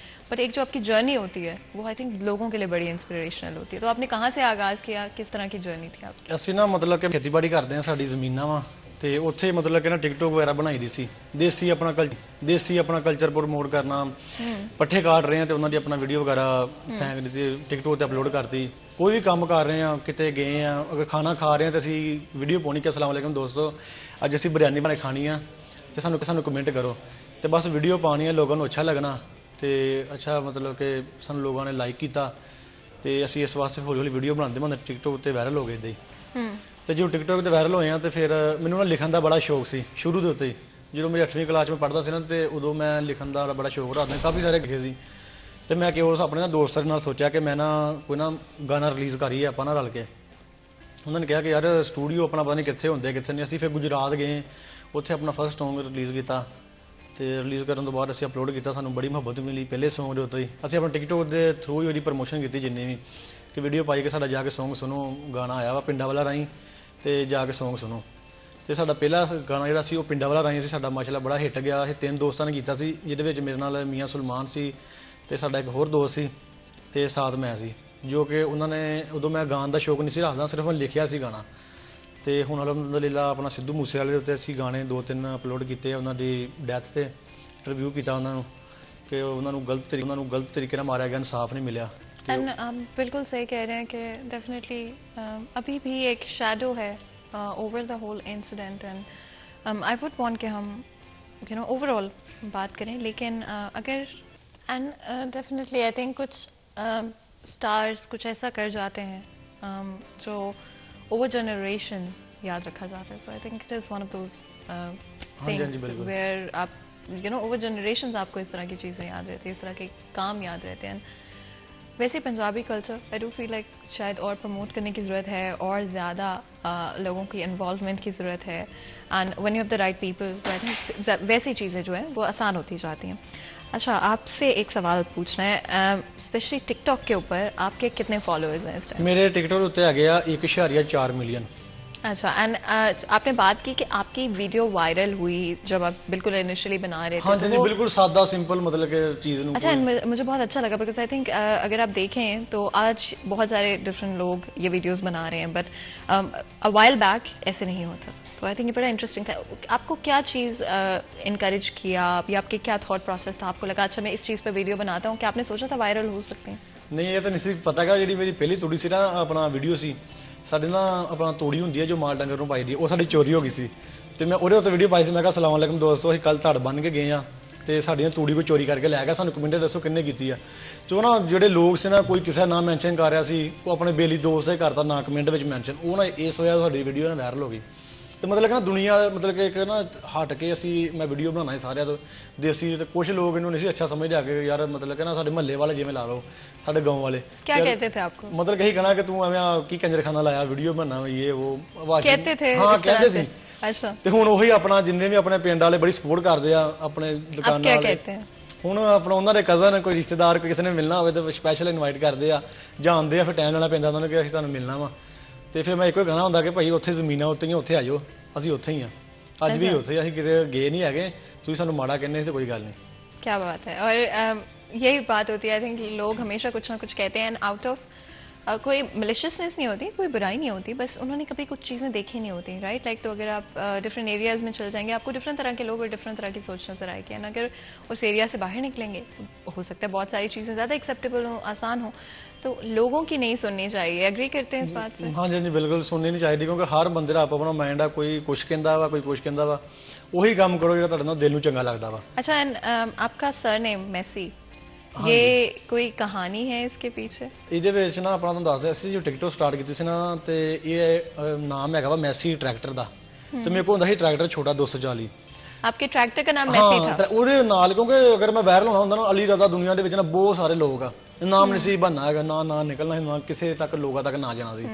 بٹ ایک جو آپ کی جرنی ہوتی ہے وہ آئی تھنک لوگوں کے لیے بڑی انسپریشنل ہوتی ہے. تو آپ نے کہاں سے آغاز کیا, کس طرح کی جرنی تھی آپ کی؟ ਅਸੀਂ ਨਾ ਮਤਲਬ ਕਿ ਖੇਤੀਬਾੜੀ ਕਰਦੇ ਹਾਂ, ਸਾਡੀ ਜ਼ਮੀਨਾਂ ਵਾ ਤੇ ਉੱਥੇ ਮਤਲਬ ਕਿ ਨਾ ਟਿਕਟੋਕ ਵਗੈਰਾ ਬਣਾਈ ਦੀ ਸੀ, ਦੇਸੀ ਆਪਣਾ ਕਲਚਰ ਪ੍ਰਮੋਟ ਕਰਨਾ, ਪੱਠੇ ਕਾਟ ਰਹੇ ਆ ਤੇ ਉਹਨਾਂ ਦੀ ਆਪਣਾ ਵੀਡੀਓ ਵਗੈਰਾ ਫੈਂਕ ਦਿੱਤੀ, ਟਿਕਟੋਕ ਤੇ ਅਪਲੋਡ ਕਰਤੀ. ਕੋਈ ਵੀ ਕੰਮ ਕਰ ਰਹੇ ਆ, ਕਿਤੇ ਗਏ ਆ, ਅਗਰ ਖਾਣਾ ਖਾ ਰਹੇ ਆ ਤੇ ਅਸੀਂ ਵੀਡੀਓ ਪਾਉਣੀ ਕਿ ਅਸਲਾਮ ਵਾਲੇਕਮ ਦੋਸਤੋ ਅੱਜ ਅਸੀਂ ਬਿਰਿਆਨੀ ਬਣਾ ਕੇ ਖਾਣੀ ਆ ਤੇ ਸਾਨੂੰ ਕਮੈਂਟ ਕਰੋ, ਤੇ ਬਸ ਵੀਡੀਓ ਪਾਣੀ ਹੈ, ਲੋਕਾਂ ਨੂੰ ਅੱਛਾ ਲੱਗਣਾ ਤੇ ਅੱਛਾ ਮਤਲਬ ਕਿ ਸਾਨੂੰ ਲੋਕਾਂ ਨੇ ਲਾਈਕ ਕੀਤਾ ਤੇ ਅਸੀਂ ਇਸ ਵਾਸਤੇ ਹੌਲੀ ਹੌਲੀ ਵੀਡੀਓ ਬਣਾਉਂਦੇ ਟਿਕਟੋਕ ਤੇ ਵਾਇਰਲ ਹੋ ਗਏ ਇੱਦਾਂ ਹੀ. ਤੇ ਜਦੋਂ ਟਿਕਟੋਕ ਤੇ ਵਾਇਰਲ ਹੋਏ ਆ ਤੇ ਫਿਰ ਮੈਨੂੰ ਨਾ ਲਿਖਣ ਦਾ ਬੜਾ ਸ਼ੌਕ ਸੀ ਸ਼ੁਰੂ ਦੇ ਉੱਤੇ. ਜਦੋਂ ਮੇਰੀ 8ਵੀਂ ਕਲਾਸ 'ਚ ਮੈਂ ਪੜ੍ਹਦਾ ਸੀ ਨਾ ਤੇ ਉਦੋਂ ਮੈਂ ਲਿਖਣ ਦਾ ਬੜਾ ਸ਼ੌਕ ਰੱਖਦਾ, ਕਾਫੀ ਸਾਰੇ ਲਿਖੇ ਸੀ. ਤੇ ਮੈਂ ਕੇਵਲ ਆਪਣੇ ਨਾ ਦੋਸਤਾਂ ਨਾਲ ਸੋਚਿਆ ਕਿ ਮੈਂ ਨਾ ਕੋਈ ਨਾ ਗਾਣਾ ਰਿਲੀਜ਼ ਕਰੀਏ ਆਪਾਂ ਨਾ ਰਲ ਕੇ. ਉਹਨਾਂ ਨੇ ਕਿਹਾ ਕਿ ਯਾਰ ਸਟੂਡੀਓ ਆਪਣਾ ਪਤਾ ਨਹੀਂ ਕਿੱਥੇ ਹੁੰਦੇ ਕਿੱਥੇ ਨਹੀਂ. ਅਸੀਂ ਫਿਰ ਗੁਜਰਾਤ ਗਏ, ਉੱਥੇ ਆਪਣਾ ਫਸਟ ਸੌਂਗ ਰਿਲੀਜ਼ ਕੀਤਾ ਤੇ ਰਿਲੀਜ਼ ਕਰਨ ਤੋਂ ਬਾਅਦ ਅਸੀਂ ਅਪਲੋਡ ਕੀਤਾ, ਸਾਨੂੰ ਬੜੀ ਮੁਹੱਬਤ ਮਿਲੀ ਪਹਿਲੇ ਸੌਂਗ ਦੇ ਉੱਤੇ ਹੀ. ਅਸੀਂ ਆਪਣਾ ਟਿਕਟੋਕ ਦੇ ਥਰੂ ਹੀ ਉਹਦੀ ਪ੍ਰਮੋਸ਼ਨ ਕੀਤੀ ਜਿੰਨੀ ਵੀ, ਕਿ ਵੀਡੀਓ ਪਾਈ ਕਿ ਸਾਡਾ ਜਾ ਕੇ ਸੌਂਗ ਸੁਣੋ, ਗਾਣਾ ਆਇਆ ਵਾ ਪਿੰਡਾਂ ਵਾਲਾ ਰਾਹੀਂ ਤੇ ਜਾ ਕੇ ਸੌਂਗ ਸੁਣੋ. ਤੇ ਸਾਡਾ ਪਹਿਲਾ ਗਾਣਾ ਜਿਹੜਾ ਸੀ ਉਹ ਪਿੰਡਾਂ ਵਾਲਾ ਰਾਹੀਂ ਸੀ, ਸਾਡਾ ਮਾਸ਼ਾਅੱਲਾ ਬੜਾ ਹਿੱਟ ਗਿਆ. ਅਸੀਂ 3 ਦੋਸਤਾਂ ਨੇ ਕੀਤਾ ਸੀ, ਜਿਹਦੇ ਵਿੱਚ ਮੇਰੇ ਨਾਲ ਮੀਆਂ ਸੁਲਮਾਨ ਸੀ ਤੇ ਸਾਡਾ ਇੱਕ ਹੋਰ ਦੋਸਤ ਸੀ ਤੇ ਸਾਥ ਮੈਂ ਸੀ, ਜੋ ਕਿ ਉਹਨਾਂ ਨੇ ਉਦੋਂ ਮੈਂ ਗਾਣ ਦਾ ਸ਼ੌਕ ਨਹੀਂ ਸੀ ਰੱਖਦਾ, ਸਿਰਫ ਮੈਂ ਲਿਖਿਆ ਸੀ ਗਾਣਾ. ਤੇ ਹੁਣ ਅਲਹਮਦੁਲਿਲਾ ਆਪਣਾ ਸਿੱਧੂ ਮੂਸੇਵਾਲੇ ਦੇ ਉੱਤੇ ਅਸੀਂ ਗਾਣੇ 2-3 ਅਪਲੋਡ ਕੀਤੇ, ਉਹਨਾਂ ਦੀ ਡੈਥ ਤੇ ਇੰਟਰਵਿਊ ਕੀਤਾ ਉਹਨਾਂ ਨੂੰ ਕਿ ਉਹਨਾਂ ਨੂੰ ਗਲਤ ਤਰੀਕੇ ਨਾਲ ਮਾਰਿਆ ਗਿਆ, ਇਨਸਾਫ ਨਹੀਂ ਮਿਲਿਆ. اینڈ آپ بالکل صحیح کہہ رہے ہیں کہ ڈیفینیٹلی ابھی بھی ایک شیڈو ہے over the whole incident. And I would want کہ ہم اوور آل بات کریں, لیکن اگر اینڈ ڈیفینیٹلی آئی تھنک کچھ اسٹارس کچھ ایسا کر جاتے ہیں جو اوور جنریشنز یاد رکھا جاتا ہے. So I think it is one of those things where آپ اوور جنریشنز آپ کو اس طرح کی چیزیں یاد رہتی ہیں, اس طرح کے کام یاد رہتے ہیں. ویسے Punjabi culture I do feel like شاید اور پروموٹ کرنے کی ضرورت ہے, اور زیادہ لوگوں کی انوالومنٹ کی ضرورت ہے. And one you have the right people I think ویسی چیزیں جو ہیں وہ آسان ہوتی جاتی ہیں. اچھا, آپ سے ایک سوال پوچھنا ہے, اسپیشلی ٹک ٹاک کے اوپر آپ کے کتنے فالوورز ہیں اس ٹائم؟ میرے ٹک ٹاک اتنے آ گیا 1.4 ملین. اچھا, اینڈ آپ نے بات کی کہ آپ کی ویڈیو وائرل ہوئی جب آپ بالکل انیشلی بنا رہے تھے. ہاں جی, بالکل سادہ سمپل مطلب کہ چیز. اچھا, مجھے بہت اچھا لگا بیکاز آئی تھنک اگر آپ دیکھیں تو آج بہت سارے ڈفرینٹ لوگ یہ ویڈیوز بنا رہے ہیں, بٹ ا وائل بیک ایسے نہیں ہوتا. تو آئی تھنک یہ بڑا انٹرسٹنگ تھا. آپ کو کیا چیز انکریج کیا, یا آپ کے کیا تھاٹ پروسیس تھا؟ آپ کو لگا اچھا میں اس چیز پہ ویڈیو بناتا ہوں, کہ آپ نے سوچا تھا وائرل ہو سکتے ہیں؟ نہیں, یہ تو نہیں سی پتا گا. جی میری پہلی توڑی سی نا اپنا ویڈیو سی ਸਾਡੇ ਨਾ ਆਪਣਾ ਤੋੜੀ ਹੁੰਦੀ ਹੈ ਜੋ ਮਾਲ ਡੰਗਰ ਨੂੰ ਪਾਈ ਦੀ, ਉਹ ਸਾਡੀ ਚੋਰੀ ਹੋ ਗਈ ਸੀ ਤੇ ਮੈਂ ਉਹਦੇ ਉੱਤੇ ਵੀਡੀਓ ਪਾਈ ਸੀ. ਮੈਂ ਕਿਹਾ ਅਸਲਾਮ ਵਾਲੇਕਮ ਦੋਸਤੋ, ਅਸੀਂ ਕੱਲ ਧੜ ਬੰਨ ਕੇ ਗਏ ਆ ਤੇ ਸਾਡੀਆਂ ਤੂੜੀ ਕੋਈ ਚੋਰੀ ਕਰਕੇ ਲੈ ਗਿਆ, ਸਾਨੂੰ ਕਮੈਂਟ ਦੱਸੋ ਕਿੰਨੇ ਕੀਤੀ ਆ. ਤੇ ਨਾ ਜਿਹੜੇ ਲੋਕ ਸੀ ਨਾ, ਕੋਈ ਕਿਸੇ ਦਾ ਨਾਮ ਮੈਂਸ਼ਨ ਕਰ ਰਿਹਾ ਸੀ, ਉਹ ਆਪਣੇ ਬੇਲੀ ਦੋਸਤ ਹੀ ਕਰਤਾ ਨਾ ਕਮੈਂਟ ਵਿੱਚ ਮੈਂਸ਼ਨ, ਉਹ ਨਾ ਇਸ ਵਜ੍ਹਾ ਸਾਡੀ ਵੀਡੀਓ ਨਾ ਵਾਇਰਲ ਹੋ ਗਈ. ਤੇ ਮਤਲਬ ਕਿ ਨਾ ਦੁਨੀਆ ਮਤਲਬ ਕਿ ਇੱਕ ਨਾ ਹਟ ਕੇ ਅਸੀਂ ਮੈਂ ਵੀਡੀਓ ਬਣਾਉਣਾ ਸੀ ਸਾਰਿਆਂ ਤੋਂ ਦੇਸੀ, ਤੇ ਕੁਝ ਲੋਕ ਇਹਨੂੰ ਨਹੀਂ ਸੀ ਅੱਛਾ ਸਮਝਦੇ ਆ ਕਿ ਯਾਰ ਮਤਲਬ ਕਿ ਨਾ ਸਾਡੇ ਮਹੱਲੇ ਵਾਲੇ ਜਿਵੇਂ ਲਾ ਲਓ, ਸਾਡੇ ਗਾਉਂ ਵਾਲੇ کیا کہتے تھے آپ کو؟ ਮਤਲਬ ਕਿ ਇਹੀ ਕਹਿਣਾ ਕਿ ਤੂੰ ਐਵੇਂ ਕੀ ਕੰਜਰਖਾਨਾ ਲਾਇਆ ਵੀਡੀਓ ਬਣਾਉਣਾ ਇਹ ਉਹ کہتے تھے ਹਾਂ ਕਹਿੰਦੇ ਸੀ. اچھا, ਤੇ ਹੁਣ ਉਹੀ ਆਪਣਾ ਜਿੰਨੇ ਵੀ ਆਪਣੇ ਪਿੰਡ ਵਾਲੇ ਬੜੀ ਸਪੋਰਟ ਕਰਦੇ ਆ ਆਪਣੇ ਦੁਕਾਨਾਂ کیا ਵਾਲੇ. کہتے ہیں؟ ਹੁਣ ਆਪਣਾ ਉਹਨਾਂ ਦੇ ਕਜ਼ਨ ਕੋਈ ਰਿਸ਼ਤੇਦਾਰ ਕੋਈ ਕਿਸੇ ਨੇ ਮਿਲਣਾ ਹੋਵੇ ਤਾਂ ਸਪੈਸ਼ਲ ਇਨਵਾਈਟ ਕਰਦੇ ਆ ਜਾਂ ਆਉਂਦੇ ਆ, ਫਿਰ ਟਾਈਮ ਲੈਣਾ ਪੈਂਦਾ ਉਹਨਾਂ ਨੂੰ ਕਿ ਅਸੀਂ ਤੁਹਾਨੂੰ ਮਿਲਣਾ ਵਾ. ਤੇ ਫਿਰ ਮੈਂ ਇੱਕੋ ਹੀ ਕਹਿਣਾ ਹੁੰਦਾ ਕਿ ਭਾਈ ਉੱਥੇ ਜ਼ਮੀਨਾਂ ਉੱਤੇ ਹੀ ਉੱਥੇ ਆ ਜਾਓ, ਅਸੀਂ ਉੱਥੇ ਹੀ ਆ, ਅੱਜ ਵੀ ਉੱਥੇ, ਅਸੀਂ ਕਿਤੇ گئے نہیں ਹੈਗੇ, ਤੁਸੀਂ ਸਾਨੂੰ ਮਾੜਾ ਕਹਿੰਦੇ ਤੇ ਕੋਈ ਗੱਲ نہیں. کیا بات ہے. اور یہی بات ہوتی ہے آئی تھنک لوگ ہمیشہ کچھ نہ کچھ کہتے ہیں, اینڈ آؤٹ آف کوئی ملیشیسنس نہیں ہوتی, کوئی برائی نہیں ہوتی, بس انہوں نے کبھی کچھ چیزیں دیکھی نہیں ہوتی, رائٹ. لائک تو اگر آپ ڈفرینٹ ایریاز میں چل جائیں گے, آپ کو ڈفرینٹ طرح کے لوگ اور ڈفرینٹ طرح کی سوچ نظر آئے گی. اینڈ اگر اس ایریا سے باہر نکلیں گے, ہو سکتا ہے بہت ساری چیزیں زیادہ ایکسیپٹیبل ہوں, آسان ہوں, تو لوگوں کی نہیں سننی چاہیے. ایگری کرتے ہیں اس بات سے؟ ہاں جی بالکل سننی نہیں چاہیے, کیونکہ ہر بندے کا اپنا مائنڈ ہے, کوئی کچھ کہندا وا کوئی کچھ کہندا وا, وہی کام کرو جہاں تہاڈے نال دل نوں چنگا لگدا وا. اچھا, اینڈ آپ کا سر نیم میسی, یہ کوئی کہانی ہے اس کے پیچھے؟ ਇਹਦੇ ਵਿੱਚ ਨਾ ਆਪਣਾ ਤੁਹਾਨੂੰ ਦੱਸਦਾ, ਅਸੀਂ ਜੋ ਟਿਕਟੋਕ ਸਟਾਰਟ ਕੀਤੀ ਸੀ ਨਾ ਤੇ ਇਹ ਨਾਮ ਹੈਗਾ ਵਾ ਮੈਸੀ ਟਰੈਕਟਰ ਦਾ. ਤੇ ਮੇਰੇ ਕੋਲ ਹੁੰਦਾ ਸੀ ਟਰੈਕਟਰ ਛੋਟਾ 240. آپ کے ٹریکٹر کا نام میسی تھا؟ ਉਹਦੇ ਨਾਲ, ਕਿਉਂਕਿ ਅਗਰ ਮੈਂ ਵਾਇਰਲ ਹੋਣਾ ਹੁੰਦਾ ਨਾ, ਅਲੀ ਰਜ਼ਾ ਦੁਨੀਆ ਦੇ ਵਿੱਚ ਨਾ ਬਹੁਤ ਸਾਰੇ ਲੋਕ ਆ, ਨਾਮ ਨਹੀਂ ਸੀ ਬਣਨਾ ਹੈਗਾ, ਨਾ ਨਿਕਲਣਾ ਸੀ, ਨਾ ਕਿਸੇ ਤੱਕ ਲੋਕਾਂ ਤੱਕ ਨਾ ਜਾਣਾ ਸੀ।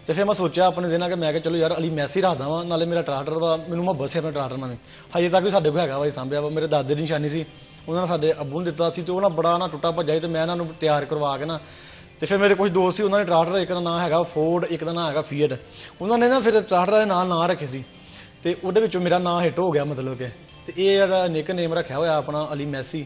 ਤੇ ਫਿਰ ਮੈਂ ਸੋਚਿਆ ਆਪਣੇ ਜ਼ਿਹਨਾਂ ਕਿ ਮੈਂ ਕਿਹਾ ਚਲੋ ਯਾਰ ਅਲੀ ਮੈਸੀ ਰੱਖਦਾ ਵਾਂ, ਨਾਲੇ ਮੇਰਾ ਟਰਾਕਟਰ ਵਾ, ਮੈਨੂੰ ਮੁਹੱਬਤ ਸੀ ਆਪਣੇ ਟਰਾਕਟਰ ਨਾਲ, ਹਜੇ ਤੱਕ ਵੀ ਸਾਡੇ ਕੋਲ ਹੈਗਾ ਵਾ, ਸਾਂਭਿਆ ਵਾ, ਮੇਰੇ ਦਾਦੇ ਦੀ ਨਿਸ਼ਾਨੀ ਸੀ, ਉਹਨਾਂ ਨੇ ਸਾਡੇ ਅੱਬੂ ਨੂੰ ਦਿੱਤਾ ਸੀ, ਤੇ ਉਹ ਨਾ ਬੜਾ ਨਾ ਟੁੱਟਾ ਭੱਜਾ ਸੀ, ਤੇ ਮੈਂ ਇਹਨਾਂ ਨੂੰ ਤਿਆਰ ਕਰਵਾ ਕੇ ਨਾ, ਤੇ ਫਿਰ ਮੇਰੇ ਕੁਝ ਦੋਸਤ ਸੀ, ਉਹਨਾਂ ਨੇ ਟਰਾਕਟਰ, ਇੱਕ ਦਾ ਨਾਂ ਹੈਗਾ ਫੋਰਡ, ਇੱਕ ਦਾ ਨਾਂ ਹੈਗਾ ਫੀਅਟ, ਉਹਨਾਂ ਨੇ ਨਾ ਫਿਰ ਟਰਾਕਟਰ ਦੇ ਨਾਂ ਰੱਖੇ ਸੀ, ਤੇ ਉਹਦੇ ਵਿੱਚੋਂ ਮੇਰਾ ਨਾਂ ਹਿੱਟ ਹੋ ਗਿਆ ਮਤਲਬ ਕਿ। ਤੇ ਇਹ ਜਿਹੜਾ ਨਿਕ ਨੇਮ ਰੱਖਿਆ ਹੋਇਆ ਆਪਣਾ ਅਲੀ ਮੈਸੀ,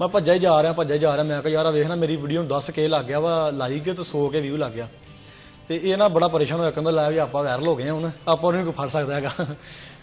ਮੈਂ ਭੱਜਾ ਹੀ ਜਾ ਰਿਹਾ, ਮੈਂ ਕਿਹਾ ਯਾਰ ਵੇਖ ਨਾ ਮੇਰੀ ਵੀਡੀਓ ਨੂੰ 10 ਕੇ ਲੱਗ ਗਿਆ ਵਾ ਲਾਈਕ, ਤੇ 100 ਕੇ ਵਿਊ ਲੱਗ ਗਿਆ, ਤੇ ਇਹ ਨਾ ਬੜਾ ਪਰੇਸ਼ਾਨ ਹੋਇਆ, ਕਹਿੰਦਾ ਲੈ ਵੀ ਆਪਾਂ ਵਾਇਰਲ ਹੋ ਗਏ ਹੁਣ, ਆਪਾਂ ਨੂੰ ਕੋਈ ਫੜ ਸਕਦਾ ਹੈਗਾ।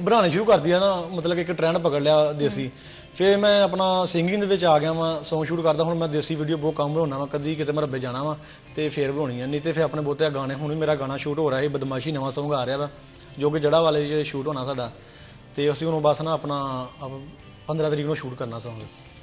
ਬਣਾਉਣੇ ਸ਼ੁਰੂ ਕਰ ਦਿਆ ਨਾ, ਮਤਲਬ ਕਿ ਇੱਕ ਟ੍ਰੈਂਡ ਪਕੜ ਲਿਆ ਦੇਸੀ, ਫਿਰ ਮੈਂ ਆਪਣਾ ਸਿੰਗਿੰਗ ਦੇ ਵਿੱਚ ਆ ਗਿਆ ਵਾਂ, ਸੌਂਗ ਸ਼ੂਟ ਕਰਦਾ, ਹੁਣ ਮੈਂ ਦੇਸੀ ਵੀਡੀਓ ਬਹੁਤ ਕਮ ਬਣਾਉਣਾ ਵਾ, ਕਦੀ ਕਿਤੇ ਮੈਂ ਰੱਬੇ ਜਾਣਾ ਵਾ ਤੇ ਫੇਰ ਬਣਾਉਣੀ ਆ, ਨਹੀਂ ਤੇ ਫਿਰ ਆਪਣੇ ਬਹੁਤੇ ਗਾਣੇ, ਹੁਣ ਵੀ ਮੇਰਾ ਗਾਣਾ ਸ਼ੂਟ ਹੋ ਰਿਹਾ ਹੈ, ਬਦਮਾਸ਼ੀ ਨਵਾਂ ਸੌਂਗ ਆ ਰਿਹਾ ਵਾ, ਜੋ ਕਿ ਜੜਾ ਵਾਲੇ 'ਚ ਸ਼ੂਟ ਹੋਣਾ ਸਾਡਾ, ਤੇ ਅਸੀਂ ਹੁਣ ਬਸ ਨਾ ਆਪਣਾ 15 ਤਰੀਕ ਨੂੰ ਸ਼ੂਟ ਕਰਨਾ ਸੌਂਗ।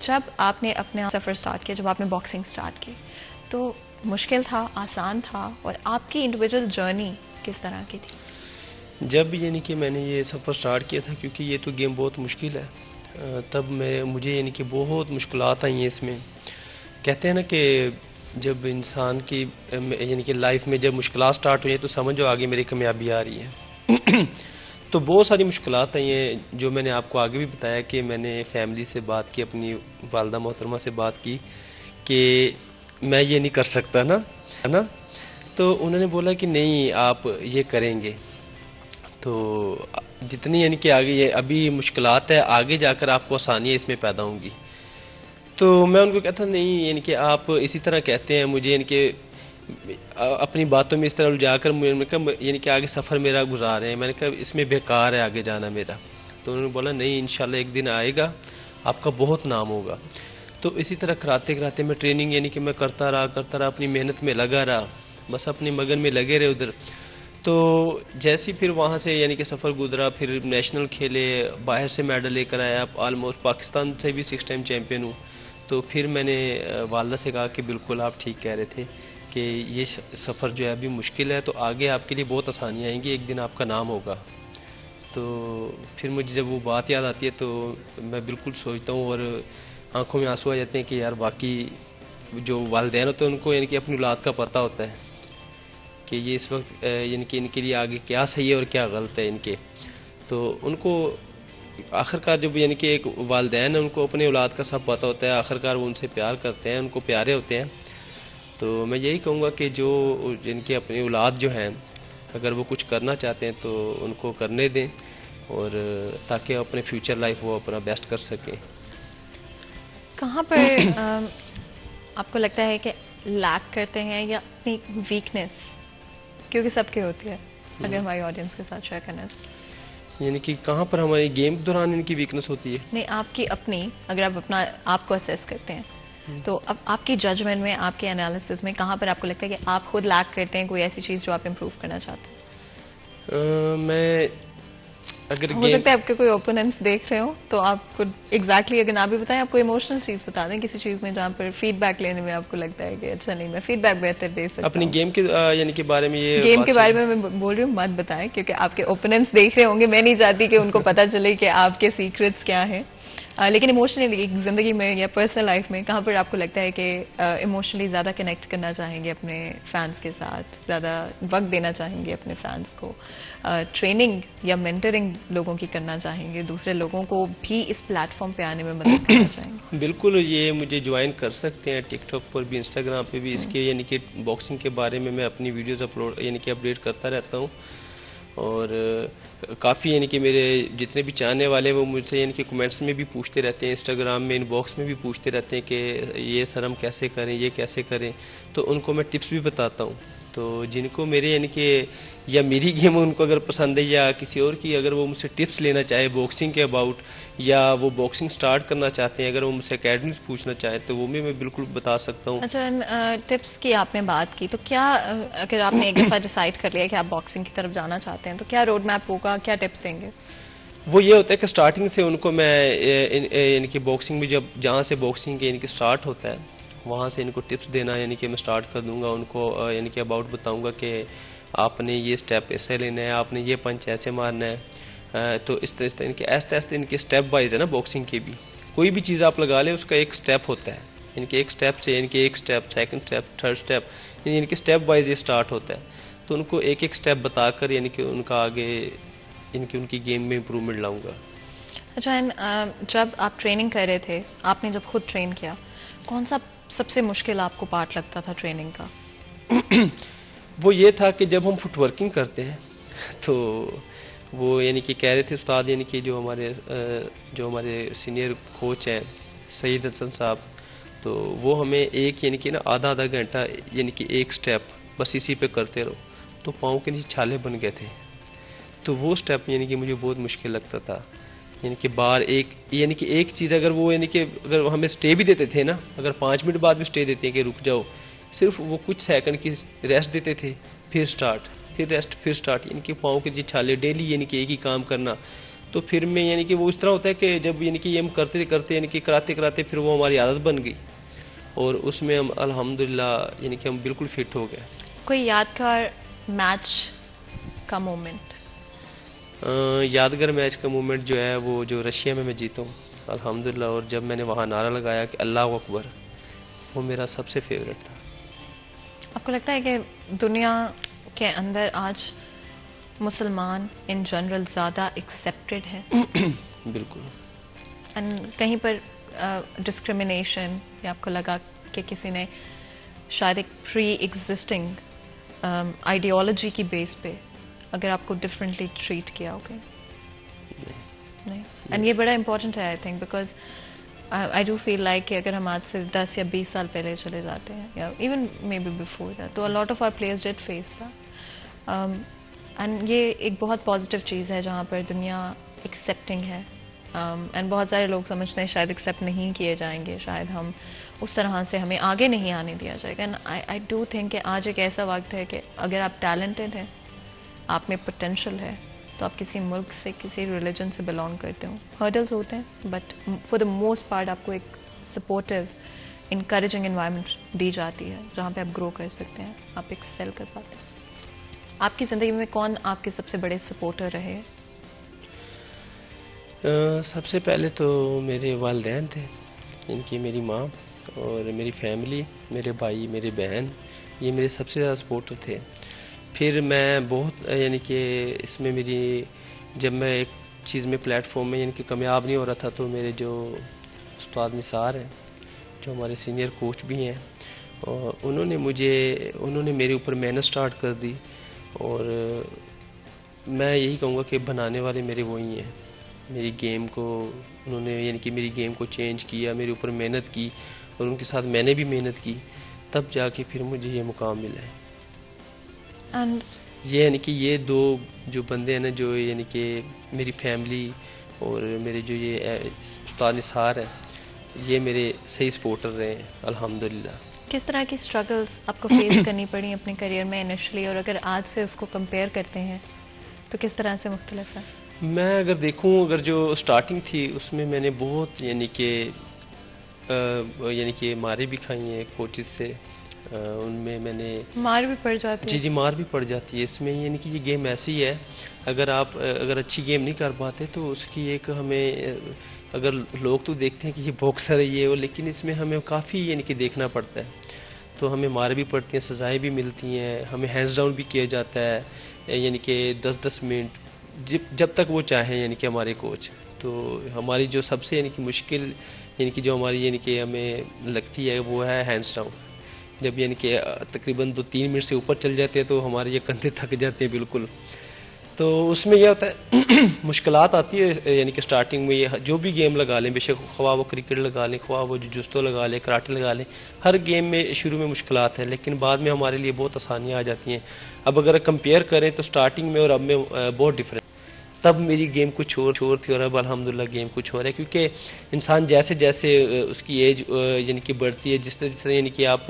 جب آپ نے اپنا سفر سٹارٹ کیا، جب آپ نے باکسنگ سٹارٹ کی، تو مشکل تھا، آسان تھا، اور آپ کی انڈیویجول جرنی کس طرح کی تھی؟ جب یعنی کہ میں نے یہ سفر سٹارٹ کیا تھا، کیونکہ یہ تو گیم بہت مشکل ہے، تب مجھے یعنی کہ بہت مشکلات آئی ہیں اس میں. کہتے ہیں نا کہ جب انسان کی یعنی کہ لائف میں جب مشکلات سٹارٹ ہوئی ہیں تو سمجھو آگے میری کامیابی آ رہی ہے. تو بہت ساری مشکلات آئی ہیں، جو میں نے آپ کو آگے بھی بتایا کہ میں نے فیملی سے بات کی، اپنی والدہ محترمہ سے بات کی کہ میں یہ نہیں کر سکتا نا، ہے نا. تو انہوں نے بولا کہ نہیں آپ یہ کریں گے. تو جتنی یعنی کہ آگے یہ ابھی مشکلات ہے، آگے جا کر آپ کو آسانیاں اس میں پیدا ہوں گی. تو میں ان کو کہتا نہیں، یعنی کہ آپ اسی طرح کہتے ہیں مجھے، یعنی کہ اپنی باتوں میں اس طرح الجھا کر یعنی کہ آگے سفر میرا گزار رہے ہیں. میں نے کہا اس میں بیکار ہے آگے جانا میرا. تو انہوں نے بولا نہیں، انشاءاللہ ایک دن آئے گا آپ کا بہت نام ہوگا. تو اسی طرح کراتے کراتے میں ٹریننگ یعنی کہ میں کرتا رہا، اپنی محنت میں لگا رہا، بس اپنی مگن میں لگے رہے ادھر. تو جیسے پھر وہاں سے یعنی کہ سفر گزرا، پھر نیشنل کھیلے، باہر سے میڈل لے کر آیا، آلموسٹ پاکستان سے بھی 6 ٹائم چیمپئن ہوں. تو پھر میں نے والدہ سے کہا کہ بالکل آپ ٹھیک کہہ رہے تھے کہ یہ سفر جو ہے ابھی مشکل ہے، تو آگے آپ کے لیے بہت آسانیاں آئیں گی، ایک دن آپ کا نام ہوگا. تو پھر مجھے جب وہ بات یاد آتی ہے تو میں بالکل سوچتا ہوں اور آنکھوں میں آنسو آ جاتے ہیں کہ یار باقی جو والدین ہوتے ہیں ان کو یعنی کہ اپنی اولاد کا پتہ ہوتا ہے کہ یہ اس وقت یعنی کہ ان کے لیے آگے کیا صحیح ہے اور کیا غلط ہے ان کے. تو ان کو آخرکار جب یعنی کہ ایک والدین ہیں ان کو اپنے اولاد کا سب پتہ ہوتا ہے، آخرکار وہ ان سے پیار کرتے ہیں، ان کو پیارے ہوتے ہیں. تو میں یہی کہوں گا کہ جو جن کے اپنی اولاد جو ہیں اگر وہ کچھ کرنا چاہتے ہیں تو ان کو کرنے دیں، اور تاکہ اپنے فیوچر لائف وہ اپنا بیسٹ کر سکیں. کہاں پر آپ کو لگتا ہے کہ لیک کرتے ہیں یا اپنی ویکنیس، کیونکہ سب کے ہوتی ہے، اگر ہماری آڈینس کے ساتھ شیئر کرنا چاہتے ہیں؟ یعنی کہ کہاں پر ہماری گیم کے دوران ان کی ویکنس ہوتی ہے؟ نہیں، آپ کی اپنی، اگر آپ اپنا آپ کو اسیس کرتے ہیں تو اب آپ کی ججمنٹ میں، آپ کے انالیسس میں کہاں پر آپ کو لگتا ہے کہ آپ خود لیک کرتے ہیں کوئی ایسی چیز جو آپ امپروو کرنا چاہتے ہیں؟ میں اگر ہو سکتا ہے آپ کے کوئی اوپوننٹس دیکھ رہے ہوں تو آپ کو ایگزیکٹلی اگر نہ بھی بتائیں، آپ کو ایموشنل چیز بتا دیں کسی چیز میں جہاں پر فیڈ بیک لینے میں آپ کو لگتا ہے کہ اچھا نہیں، میں فیڈ بیک بہتر دے سکتا ہوں. اپنی گیم کے یعنی کہ بارے میں، یہ گیم کے بارے میں بول رہی ہوں، مت بتائیں کیونکہ آپ کے اوپوننٹس دیکھ رہے ہوں گے. میں نہیں چاہتی کہ ان کو پتہ چلے کہ آپ کے سیکرٹس کیا ہیں. لیکن ایموشنلی زندگی میں یا پرسنل لائف میں کہاں پر آپ کو لگتا ہے کہ ایموشنلی زیادہ کنیکٹ کرنا چاہیں گے اپنے فینس کے ساتھ، زیادہ وقت دینا چاہیں گے اپنے فینس کو، ٹریننگ یا مینٹرنگ لوگوں کی کرنا چاہیں گے، دوسرے لوگوں کو بھی اس پلیٹ فارم پہ آنے میں مدد کرنا چاہیں گے؟ بالکل، یہ مجھے جوائن کر سکتے ہیں ٹک ٹاک پر بھی، انسٹاگرام پہ بھی. اس کے یعنی کہ باکسنگ کے بارے میں اپنی ویڈیوز اپلوڈ یعنی کہ اپڈیٹ کرتا رہتا ہوں. اور کافی یعنی کہ میرے جتنے بھی چاہنے والے ہیں وہ مجھ سے یعنی کہ کمنٹس میں بھی پوچھتے رہتے ہیں، انسٹاگرام میں ان باکس میں بھی پوچھتے رہتے ہیں کہ یہ سر ہم کیسے کریں، یہ کیسے کریں. تو ان کو میں ٹپس بھی بتاتا ہوں. تو جن کو میرے یعنی کہ یا میری گیم ان کو اگر پسند ہے یا کسی اور کی، اگر وہ مجھ سے ٹپس لینا چاہے باکسنگ کے اباؤٹ، یا وہ باکسنگ سٹارٹ کرنا چاہتے ہیں، اگر وہ مجھ سے اکیڈمیز پوچھنا چاہیں تو وہ بھی میں بالکل بتا سکتا ہوں. اچھا، ٹپس کی آپ نے بات کی، تو کیا اگر آپ نے ایک دفعہ ڈیسائیڈ کر لیا کہ آپ باکسنگ کی طرف جانا چاہتے ہیں تو کیا روڈ میپ ہوگا، کیا ٹپس دیں گے؟ وہ یہ ہوتا ہے کہ سٹارٹنگ سے ان کو میں یعنی کہ باکسنگ میں جہاں سے باکسنگ یعنی کہ سٹارٹ ہوتا ہے وہاں سے ان کو ٹپس دینا یعنی کہ میں سٹارٹ کر دوں گا. ان کو یعنی کہ اباؤٹ بتاؤں گا کہ آپ نے یہ سٹیپ ایسے لینا ہے، آپ نے یہ پنچ ایسے مارنا ہے. تو اس طرح ان کے ایسے ایسے ان کے سٹیپ وائز ہے نا. باکسنگ کے بھی کوئی بھی چیز آپ لگا لیں اس کا ایک سٹیپ ہوتا ہے، یعنی کہ ایک سٹیپ سے یعنی کہ ایک step, second step, third step, یعنی کہ سٹیپ وائز یہ سٹارٹ ہوتا ہے. تو ان کو ایک ایک سٹیپ بتا کر یعنی کہ ان کا آگے یعنی کہ ان کی گیم میں امپروومنٹ لاؤں گا. اچھا، جب آپ ٹریننگ کر رہے تھے، آپ نے جب خود ٹرین کیا، کون سا سب سے مشکل آپ کو پارٹ لگتا تھا ٹریننگ کا؟ وہ یہ تھا کہ جب ہم فٹ ورکنگ کرتے ہیں تو وہ یعنی کہ کہہ رہے تھے استاد، یعنی کہ جو ہمارے سینئر کوچ ہیں سعید حسن صاحب، تو وہ ہمیں ایک یعنی کہ نا آدھا گھنٹہ یعنی کہ ایک سٹیپ بس اسی پہ کرتے رہو. تو پاؤں کے نیچے چھالے بن گئے تھے. تو وہ سٹیپ یعنی کہ مجھے بہت مشکل لگتا تھا. یعنی کہ بار ایک یعنی کہ ایک چیز اگر وہ یعنی کہ اگر ہمیں سٹے بھی دیتے تھے نا، اگر 5 منٹ بعد بھی سٹے دیتے ہیں کہ رک جاؤ، صرف وہ کچھ سیکنڈ کی ریسٹ دیتے تھے، پھر سٹارٹ، پھر ریسٹ، پھر سٹارٹ. یعنی کہ پاؤں کے چھالے ڈیلی یعنی کہ ایک ہی کام کرنا. تو پھر میں یعنی کہ وہ اس طرح ہوتا ہے کہ جب یعنی کہ یہ ہم کرتے کرتے یعنی کہ کراتے کراتے پھر وہ ہماری عادت بن گئی اور اس میں ہم الحمدللہ یعنی کہ ہم بالکل فٹ ہو گئے. کوئی یادگار میچ کا مومنٹ؟ یادگار میچ کا مومنٹ جو ہے وہ جو رشیا میں جیتا ہوں الحمدللہ، اور جب میں نے وہاں نعرہ لگایا کہ اللہ اکبر، وہ میرا سب سے فیوریٹ تھا. آپ کو لگتا ہے کہ دنیا کے اندر آج مسلمان ان جنرل زیادہ ایکسیپٹڈ ہے؟ بالکل. کہیں پر ڈسکریمنیشن یا آپ کو لگا کہ کسی نے شاید ایک پری ایگزسٹنگ آئیڈیالوجی کی بیس پہ اگر آپ کو ڈفرینٹلی ٹریٹ کیا ہوگا؟ نہیں. اینڈ یہ بڑا امپورٹنٹ ہے I think, because I do feel like کہ اگر ہم آج سے 10 یا 20 سال پہلے چلے جاتے ہیں یا even maybe before that, تو lot of our players did face and یہ ایک بہت پازیٹیو چیز ہے جہاں پر دنیا ایکسیپٹنگ ہے. اینڈ بہت سارے لوگ سمجھتے ہیں شاید ایکسیپٹ نہیں کیے جائیں گے، شاید ہم اس طرح سے ہمیں آگے نہیں آنے دیا جائے گا. اینڈ آئی ڈو تھنک کہ آج ایک ایسا وقت ہے کہ اگر آپ ٹیلنٹڈ ہیں، آپ میں پوٹینشیل ہے، تو آپ کسی ملک سے کسی ریلیجن سے بلانگ کرتے ہوں، ہرڈلز ہوتے ہیں but for the most part آپ کو ایک سپورٹیو انکریجنگ انوائرمنٹ دی جاتی ہے جہاں پہ آپ گرو کر سکتے ہیں، آپ ایکسیل کر پاتے ہیں. آپ کی زندگی میں کون آپ کے سب سے بڑے سپورٹر رہے؟ سب سے پہلے تو میرے والدین تھے، ان کی میری ماں اور میری فیملی، میرے بھائی، میری بہن، یہ میرے سب سے زیادہ سپورٹر تھے. پھر میں بہت یعنی کہ اس میں میری جب میں ایک چیز میں پلیٹ فارم میں یعنی کہ کامیاب نہیں ہو رہا تھا تو میرے جو استاد نثار ہیں جو ہمارے سینئر کوچ بھی ہیں، اور انہوں نے میرے اوپر محنت سٹارٹ کر دی، اور میں یہی کہوں گا کہ بنانے والے میرے وہی ہیں. میری گیم کو انہوں نے یعنی کہ میری گیم کو چینج کیا، میرے اوپر محنت کی، اور ان کے ساتھ میں نے بھی محنت کی، تب جا کے پھر مجھے یہ مقام ملا ہے. یہ یعنی کہ یہ دو جو بندے ہیں نا، جو یعنی کہ میری فیملی اور میرے جو یہ استاد نثار ہیں، یہ میرے صحیح سپورٹر رہے ہیں الحمدللہ. کس طرح کی سٹرگلز آپ کو فیس کرنی پڑی اپنے کریئر میں انیشلی، اور اگر آج سے اس کو کمپیئر کرتے ہیں تو کس طرح سے مختلف ہے؟ میں اگر دیکھوں، اگر جو سٹارٹنگ تھی اس میں میں نے بہت یعنی کہ مارے بھی کھائی ہیں کوچز سے، ان میں میں نے مار بھی پڑ جاتی ہے. جی مار بھی پڑ جاتی ہے. اس میں یعنی کہ یہ گیم ایسی ہے، اگر اچھی گیم نہیں کر پاتے تو اس کی ایک ہمیں، اگر لوگ تو دیکھتے ہیں کہ یہ باکسر ہے یہ وہ، لیکن اس میں ہمیں کافی یعنی کہ دیکھنا پڑتا ہے. تو ہمیں مار بھی پڑتی ہیں، سزائیں بھی ملتی ہیں، ہمیں ہینڈز ڈاؤن بھی کیا جاتا ہے یعنی کہ 10-10 منٹ جب تک وہ چاہیں یعنی کہ ہمارے کوچ. تو ہماری جو سب سے یعنی کہ مشکل یعنی کہ جو ہماری یعنی کہ ہمیں لگتی ہے وہ ہے ہینڈز ڈاؤن. جب یعنی کہ تقریباً 2-3 منٹ سے اوپر چل جاتے ہیں تو ہمارے یہ کندھے تھک جاتے ہیں بالکل. تو اس میں یہ ہوتا ہے مشکلات آتی ہے یعنی کہ سٹارٹنگ میں، یہ جو بھی گیم لگا لیں، بے شک خواہ وہ کرکٹ لگا لیں، خواہ وہ جوجوتسو لگا لیں، کراٹے لگا لیں، ہر گیم میں شروع میں مشکلات ہیں لیکن بعد میں ہمارے لیے بہت آسانیاں آ جاتی ہیں. اب اگر کمپیئر کریں تو سٹارٹنگ میں اور اب میں بہت ڈفرینس. تب میری گیم کچھ اور تھی اور اب الحمدللہ گیم کچھ اور ہے، کیونکہ انسان جیسے جیسے اس کی ایج یعنی کہ بڑھتی ہے، جس طرح یعنی کہ آپ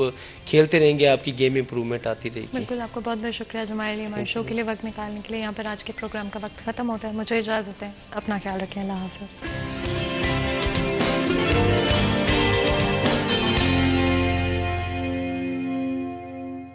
کھیلتے رہیں گے آپ کی گیم امپروومنٹ آتی رہے گی. بالکل. آپ کو بہت بہت شکریہ ہمارے لیے ہمارے شو کے لیے وقت نکالنے کے لیے. یہاں پر آج کے پروگرام کا وقت ختم ہوتا ہے، مجھے اجازت ہے. اپنا خیال رکھیں. اللہ حافظ.